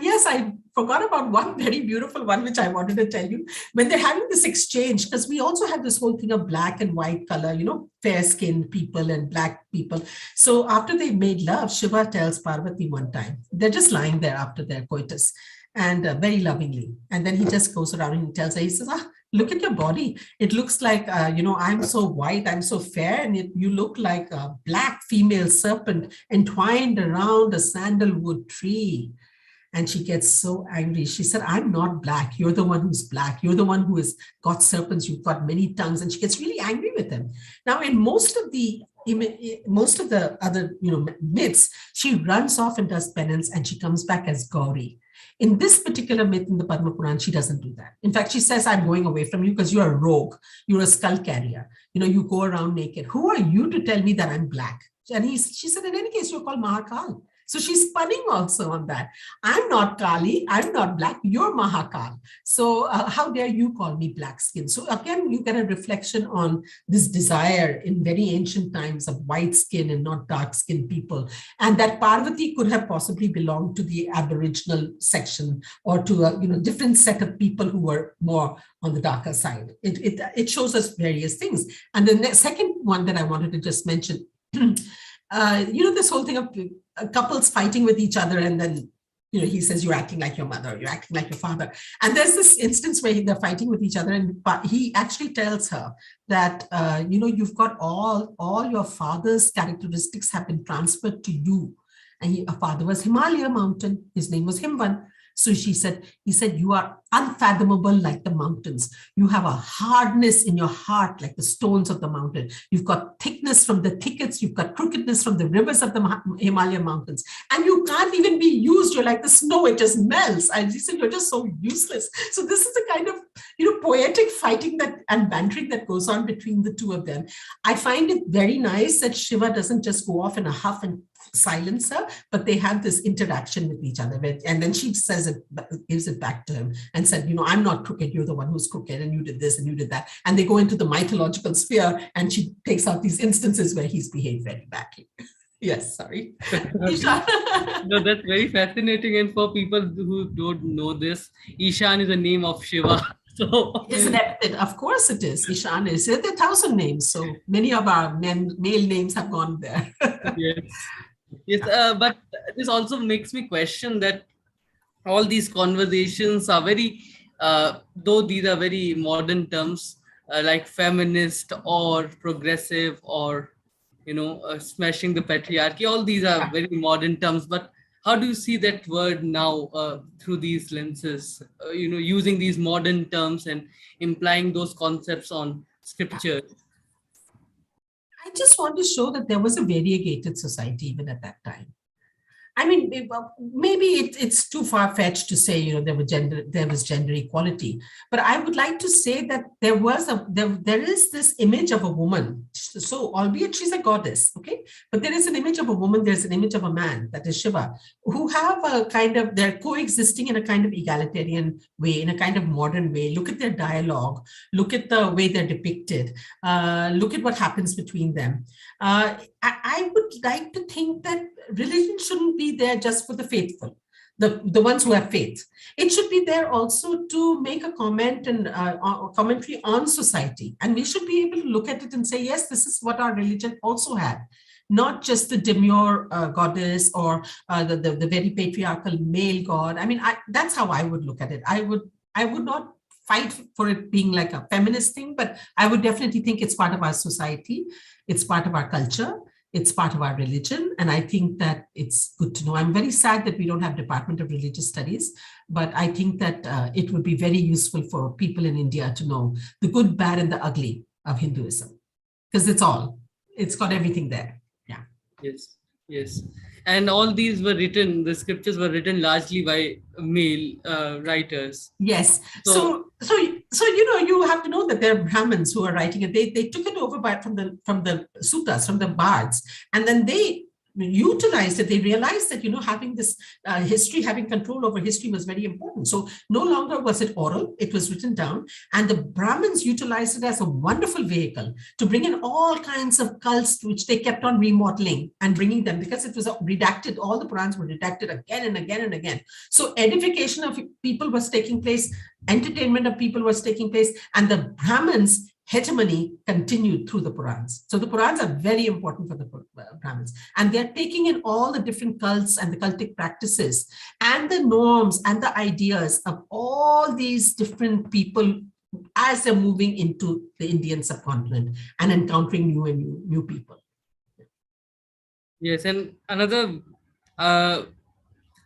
yes, I forgot about one very beautiful one, which I wanted to tell you. When they're having this exchange, because we also have this whole thing of black and white color, fair-skinned people and black people. So after they made love, Shiva tells Parvati one time, they're just lying there after their coitus, and very lovingly. And then he just goes around and he tells her, he says, look at your body. It looks like, I'm so white, I'm so fair, and you look like a black female serpent entwined around a sandalwood tree. And she gets so angry. She said, I'm not black. You're the one who's black. You're the one who has got serpents. You've got many tongues. And she gets really angry with him. Now, in most of the other myths, she runs off and does penance and she comes back as Gauri. In this particular myth in the Padma Puran, she doesn't do that. In fact, she says, I'm going away from you because you're a rogue. You're a skull carrier. You go around naked. Who are you to tell me that I'm black? And she said, in any case, you're called Mahakal. So she's punning also on that. I'm not Kali. I'm not black. You're Mahakal. So how dare you call me black skin? So again, you get a reflection on this desire in very ancient times of white skin and not dark skinned people. And that Parvati could have possibly belonged to the Aboriginal section or to a different set of people who were more on the darker side. It shows us various things. And the second one that I wanted to just mention, this whole thing of couples fighting with each other, and then he says, you're acting like your mother, you're acting like your father. And there's this instance where they're fighting with each other, and he actually tells her that you've got all your father's characteristics have been transferred to you. And her father was Himalaya mountain, his name was Himvan. So he said, you are unfathomable like the mountains. You have a hardness in your heart like the stones of the mountain. You've got thickness from the thickets. You've got crookedness from the rivers of the Himalaya mountains. And you can't even be used. You're like the snow. It just melts. And he said, you're just so useless. So this is the kind of, poetic fighting and bantering that goes on between the two of them. I find it very nice that Shiva doesn't just go off in a huff and silence her, but they have this interaction with each other. And then she gives it back to him and said, I'm not crooked. You're the one who's crooked, and you did this and you did that. And they go into the mythological sphere, and she takes out these instances where he's behaved very badly. Yes, sorry. Ishan. No, that's very fascinating. And for people who don't know this, Ishan is a name of Shiva. So it's an epithet. Of course it is. Ishan is. There are 1,000 names. So many of our male names have gone there. yes. Yes, but this also makes me question that all these conversations are very, though these are very modern terms, like feminist or progressive or, smashing the patriarchy. All these are very modern terms. But how do you see that word now through these lenses, using these modern terms and implying those concepts on scripture? I just want to show that there was a variegated society even at that time. I mean, maybe it's too far-fetched to say, there was gender equality, but I would like to say that there is this image of a woman. So, albeit she's a goddess, okay, but there is an image of a woman. There's an image of a man, that is Shiva, who have a kind of, they're coexisting in a kind of egalitarian way, in a kind of modern way. Look at their dialogue. Look at the way they're depicted. Look at what happens between them. I would like to think that religion shouldn't be there just for the faithful, the ones who have faith. It should be there also to make a comment and commentary on society. And we should be able to look at it and say, yes, this is what our religion also had. Not just the demure goddess or the very patriarchal male god. I mean, that's how I would look at it. I would not fight for it being like a feminist thing, but I would definitely think it's part of our society. It's part of our culture. It's part of our religion. And I think that it's good to know. I'm very sad that we don't have Department of Religious Studies, but I think that it would be very useful for people in India to know the good, bad, and the ugly of Hinduism, because it's got everything there. Yeah. Yes, yes. And all these were written, the scriptures were written largely by male writers. Yes. So, So you have to know that there are Brahmins who are writing it. They took it over from the suttas, from the bards, and then they utilized it. They realized that having this history, having control over history was very important. So no longer was it oral; it was written down, and the Brahmins utilized it as a wonderful vehicle to bring in all kinds of cults, which they kept on remodeling and bringing them, because it was redacted. All the Purans were redacted again and again and again. So edification of people was taking place, entertainment of people was taking place, and the Brahmins' hegemony continued through the Purans. So the Purans are very important for the Brahmins, and they're taking in all the different cults and the cultic practices and the norms and the ideas of all these different people as they're moving into the Indian subcontinent and encountering new people. yes, and another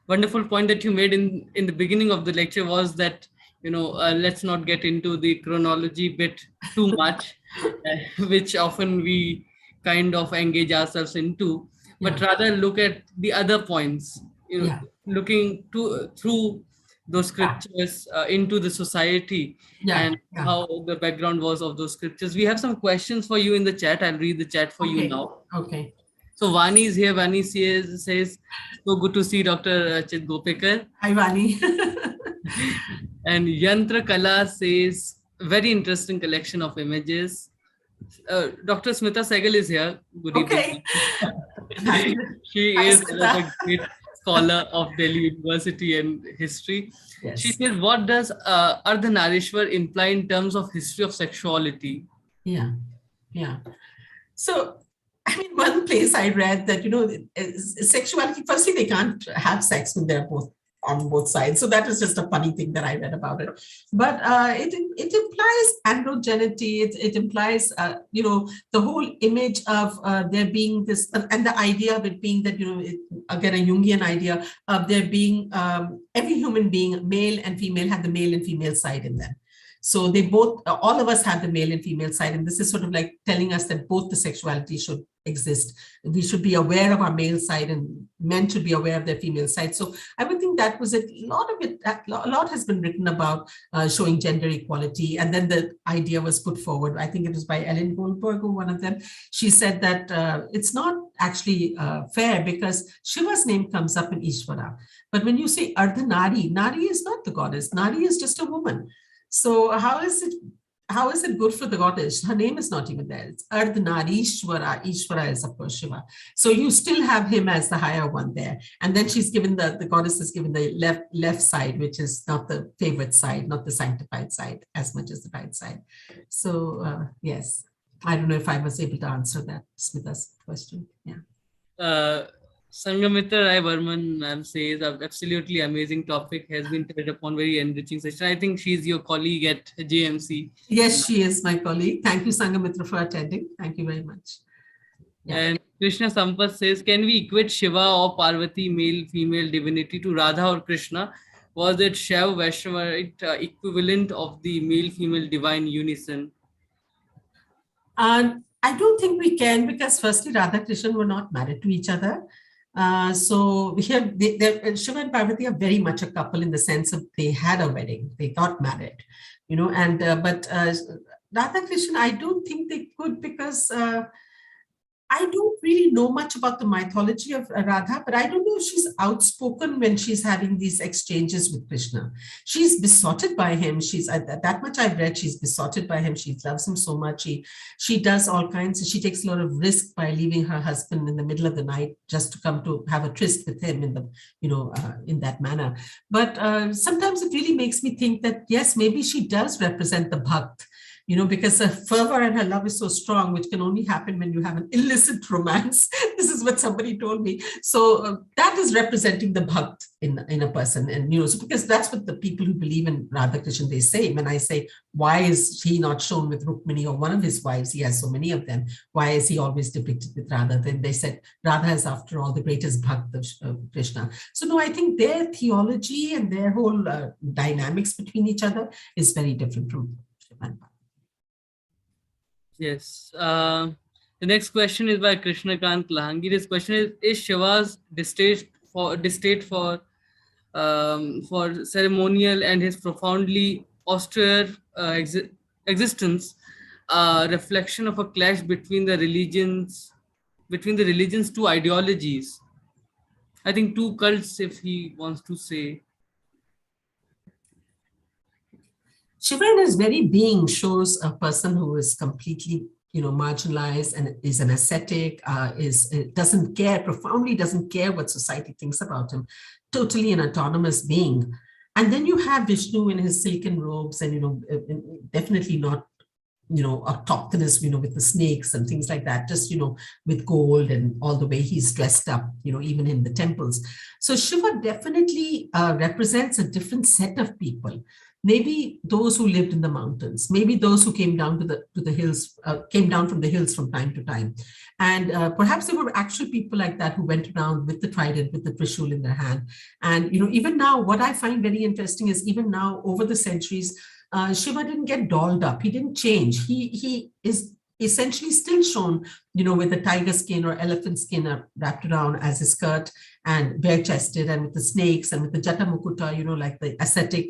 wonderful point that you made in the beginning of the lecture was that let's not get into the chronology bit too much, which often we kind of engage ourselves into, but rather look at the other points, Yeah. looking through those scriptures into the society Yeah. and Yeah. how the background was of those scriptures. We have some questions for you in the chat. I'll read the chat for you Okay. now. Okay. So Vani is here. Vani says, so good to see Dr. Chitgopekar. Hi, Vani. And Yantra Kala says, very interesting collection of images. Dr. Smita Sehgal is here. Good Okay. evening. She Hi, is Smita. a great scholar of Delhi University and history. Yes. She says, what does Ardhanarishwar imply in terms of history of sexuality? Yeah. Yeah. So, I mean, one place I read that, sexuality, firstly, they can't have sex when they're both on both sides. So that is just a funny thing that I read about it. But it implies androgenity. It implies, the whole image of there being this, and the idea of it being that, again, a Jungian idea of there being every human being, male and female, have the male and female side in them. So they both, all of us have the male and female side. And this is sort of like telling us that both the sexuality should exist. We should be aware of our male side and men should be aware of their female side. So I would think that was it. A lot of it, a lot has been written about showing gender equality. And then the idea was put forward. I think it was by Ellen Goldberg, or one of them. She said that it's not actually fair because Shiva's name comes up in Ishvara. But when you say Ardhanari, Nari is not the goddess. Nari is just a woman. So how is it good for the goddess? Her name is not even there. It's Ardhanarishwara. Ishvara is, of course, Shiva. So you still have him as the higher one there. And then she's given the goddess is given the left side, which is not the favorite side, not the sanctified side as much as the right side. So yes, I don't know if I was able to answer that, Smita's question. Yeah. Sangamitra Rai Burman ma'am says, absolutely amazing topic has been touched upon, very enriching session. I think she's your colleague at JMC. Yes, she is my colleague. Thank you, Sangamitra, for attending. Thank you very much. Yeah. And Krishna Sampath says, can we equate Shiva or Parvati, male-female divinity, to Radha or Krishna? Was it Shiva Vaishnavite equivalent of the male-female divine unison? I don't think we can, because firstly, Radha Krishna were not married to each other. So here, Shiva and Parvati are very much a couple in the sense of they had a wedding, they got married, but Radha Krishna, I don't think they could, because I don't really know much about the mythology of Radha, but I don't know if she's outspoken when she's having these exchanges with Krishna. She's besotted by him. She's that much I've read. She's besotted by him. She loves him so much. She does all kinds. She takes a lot of risk by leaving her husband in the middle of the night just to come to have a tryst with him in the in that manner. But sometimes it really makes me think that yes, maybe she does represent the bhakt, because her fervor and her love is so strong, which can only happen when you have an illicit romance. This is what somebody told me. So that is representing the bhakt in a person. And, so because that's what the people who believe in Radha Krishna, they say. When I say, why is he not shown with Rukmini or one of his wives? He has so many of them. Why is he always depicted with Radha? Then they said, Radha is, after all, the greatest bhakt of Krishna. So no, I think their theology and their whole dynamics between each other is very different from Shiva. Yes. The next question is by Krishnakant Lahangi. This question is Shiva's distaste for ceremonial and his profoundly austere existence reflection of a clash between the religions, two ideologies? I think two cults, if he wants to say. Shiva in his very being shows a person who is completely, marginalized and is an ascetic, doesn't care, profoundly doesn't care what society thinks about him, totally an autonomous being. And then you have Vishnu in his silken robes and, definitely not, autochthonous, with the snakes and things like that, just, with gold and all the way he's dressed up, even in the temples. So Shiva definitely represents a different set of people. Maybe those who lived in the mountains, maybe those who came down to the hills, came down from the hills from time to time. And perhaps there were actual people like that who went around with the trident, with the trishul in their hand. And, even now, what I find very interesting is even now, over the centuries, Shiva didn't get dolled up. He didn't change. He is essentially still shown, with the tiger skin or elephant skin wrapped around as his skirt, and bare-chested, and with the snakes and with the jata mukuta, like the ascetic,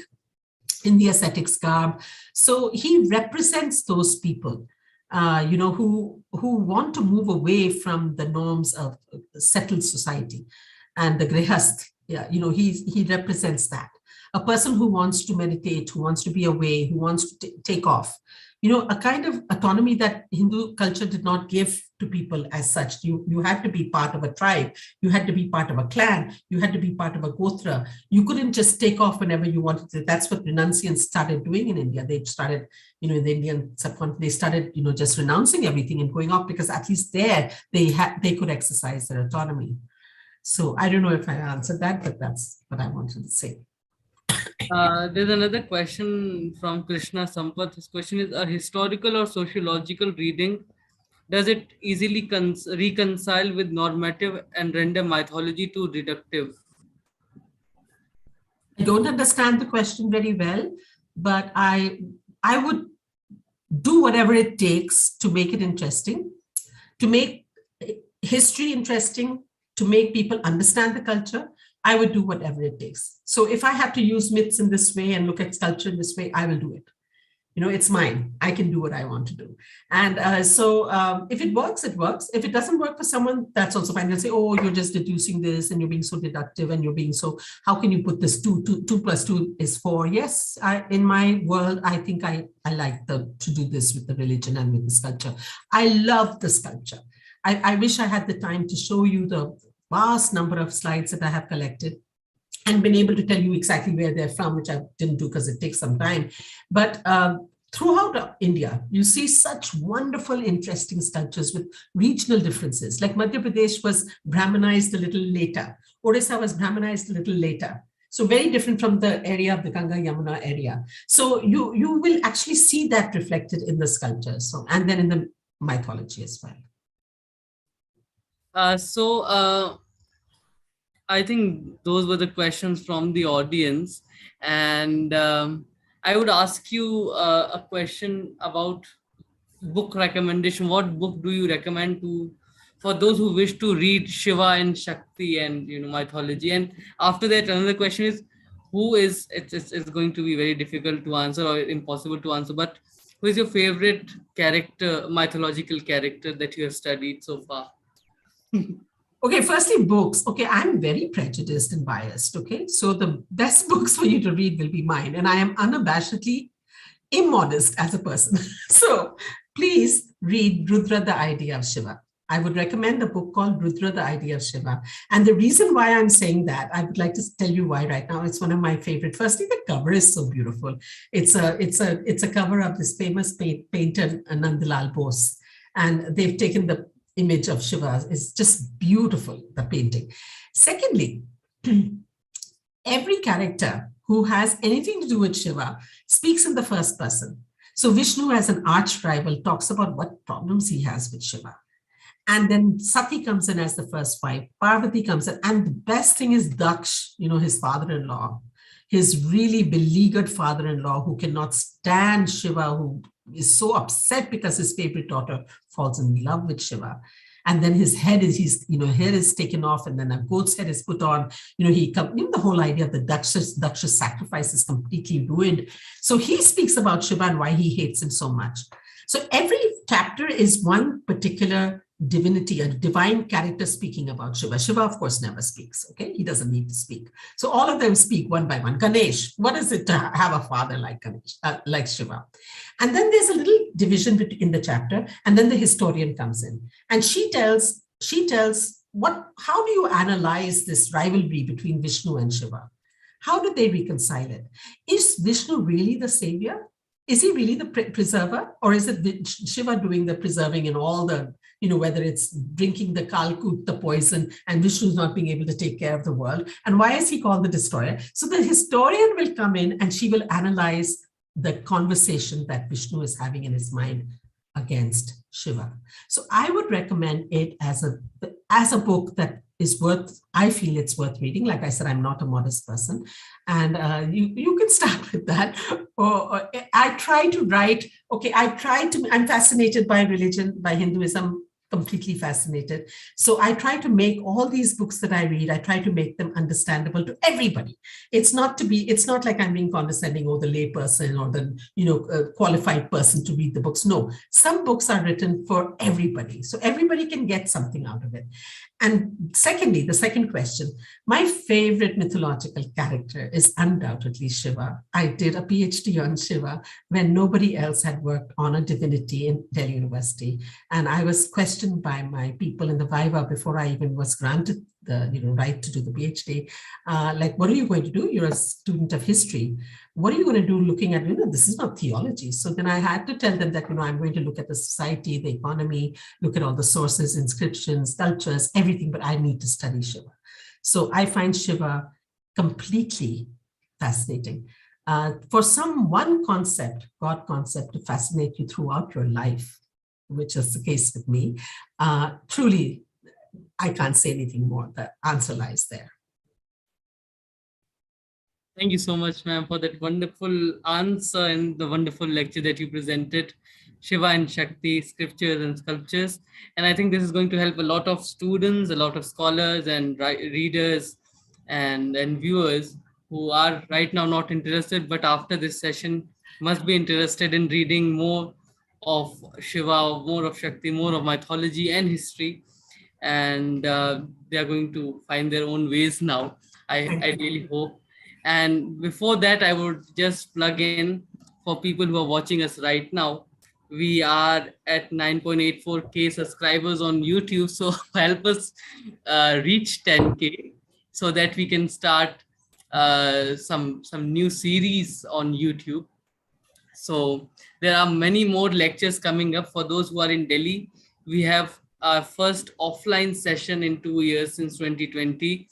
in the ascetics garb. So he represents those people, who want to move away from the norms of settled society and the grihast. Yeah, he represents that. A person who wants to meditate, who wants to be away, who wants to take off. A kind of autonomy that Hindu culture did not give to people as such. You had to be part of a tribe. You had to be part of a clan. You had to be part of a gotra. You couldn't just take off whenever you wanted to. That's what renunciants started doing in India. They started, in the Indian subcontinent, they started, just renouncing everything and going off, because at least there they could exercise their autonomy. So I don't know if I answered that, but that's what I wanted to say. There's another question from Krishna Sampath. His question is, a historical or sociological reading, does it easily reconcile with normative and render mythology too reductive? I don't understand the question very well, but I would do whatever it takes to make it interesting, to make history interesting, to make people understand the culture. I would do whatever it takes. So if I have to use myths in this way and look at culture in this way, I will do it. It's mine. I can do what I want to do. And so if it works, it works. If it doesn't work for someone, that's also fine. They'll say, oh, you're just deducing this and you're being so deductive and you're being so, how can you put this 2 plus 2 is 4? Yes, in my world, I think I like to do this with the religion and with the sculpture. I love the sculpture. I wish I had the time to show you the vast number of slides that I have collected and been able to tell you exactly where they're from, which I didn't do because it takes some time. But throughout India, you see such wonderful, interesting sculptures with regional differences. Like Madhya Pradesh was Brahmanized a little later. Odisha was Brahmanized a little later. So very different from the area of the Ganga Yamuna area. So you will actually see that reflected in the sculptures. So, and then in the mythology as well. I think those were the questions from the audience, and I would ask you a question about book recommendation. What book do you recommend for those who wish to read Shiva and Shakti and mythology? And after that, another question is, it's going to be very difficult to answer or impossible to answer, but Who is your favorite character, mythological character that you have studied so far? Okay, firstly, books. Okay, I'm very prejudiced and biased. Okay, so the best books for you to read will be mine, and I am unabashedly immodest as a person. So please read Rudra, the Idea of Shiva. I would recommend a book called Rudra, the Idea of Shiva. And the reason why I'm saying that, I would like to tell you why right now. It's one of my favorite. Firstly, the cover is so beautiful. It's a cover of this famous painter, Nandalal Bose. And they've taken the image of Shiva. It's just beautiful, the painting. Secondly, every character who has anything to do with Shiva speaks in the first person. So Vishnu, as an arch rival, talks about what problems he has with Shiva. And then Sati comes in as the first wife, Parvati comes in, and the best thing is Daksh, his father-in-law, his really beleaguered father-in-law who cannot stand Shiva, who is so upset because his favorite daughter falls in love with Shiva. And then his head is, hair is taken off, and then a goat's head is put on. The whole idea of the Daksha sacrifice is completely ruined. So he speaks about Shiva and why he hates him so much. So every chapter is one particular divinity, a divine character speaking about Shiva. Shiva, of course, never speaks. Okay, he doesn't need to speak. So all of them speak one by one. Ganesh, what is it to have a father like Ganesh, like Shiva? And then there's a little division in the chapter, and then the historian comes in, and she tells how do you analyze this rivalry between Vishnu and Shiva? How did they reconcile it? Is Vishnu really the savior? Is he really the preserver, or is it Shiva doing the preserving and all the, whether it's drinking the Kalkut, the poison, and Vishnu's not being able to take care of the world? And why is he called the destroyer? So the historian will come in and she will analyze the conversation that Vishnu is having in his mind against Shiva. So I would recommend it as a book that is I feel it's worth reading. Like I said, I'm not a modest person. And you can start with that. Or I try to write, I'm fascinated by religion, by Hinduism, completely fascinated. So I try to make all these books that I read, I try to make them understandable to everybody. It's not like I'm being condescending or the lay person or the qualified person to read the books. No, some books are written for everybody. So everybody can get something out of it. And secondly, the second question, my favorite mythological character is undoubtedly Shiva. I did a PhD on Shiva when nobody else had worked on a divinity in Delhi University. And I was questioned by my people in the Viva before I even was granted the right to do the PhD. Like, what are you going to do? You're a student of history. What are you going to do looking at, this is not theology. So then I had to tell them that, I'm going to look at the society, the economy, look at all the sources, inscriptions, sculptures, everything, but I need to study Shiva. So I find Shiva completely fascinating. For one concept, God concept, to fascinate you throughout your life, which is the case with me, truly, I can't say anything more. The answer lies there. Thank you so much, ma'am, for that wonderful answer and the wonderful lecture that you presented, Shiva and Shakti, scriptures and sculptures. And I think this is going to help a lot of students, a lot of scholars and readers and viewers who are right now not interested, but after this session must be interested in reading more of Shiva, more of Shakti, more of mythology and history. And they are going to find their own ways now. I really hope. And before that, I would just plug in for people who are watching us right now. We are at 9.84K subscribers on YouTube. So help us reach 10K so that we can start some new series on YouTube. So there are many more lectures coming up. For those who are in Delhi, we have our first offline session in 2 years since 2020.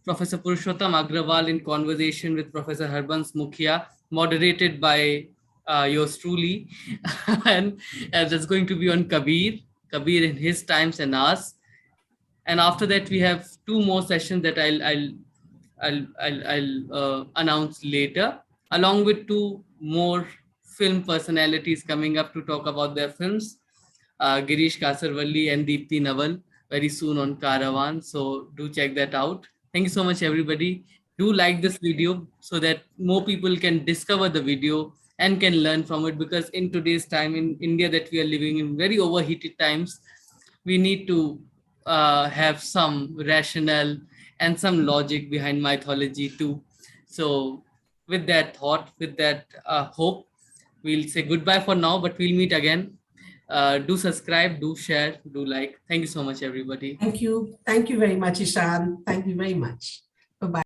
Professor Purushottam Agrawal in conversation with Professor Harbans Mukhia, moderated by yours truly. And that's going to be on Kabir in his times and ours. And after that, we have two more sessions that I'll announce later, along with two more film personalities coming up to talk about their films, Girish Kasarvalli and Deepthi Naval, very soon on Caravan. So do check that out. Thank you so much, everybody. Do like this video so that more people can discover the video and can learn from it, because in today's time in India that we are living in very overheated times, we need to have some rationale and some logic behind mythology too. So with that thought, with that hope, we'll say goodbye for now, but we'll meet again. Do subscribe, do share, do like. Thank you so much, everybody. Thank you. Thank you very much, Ishan. Thank you very much.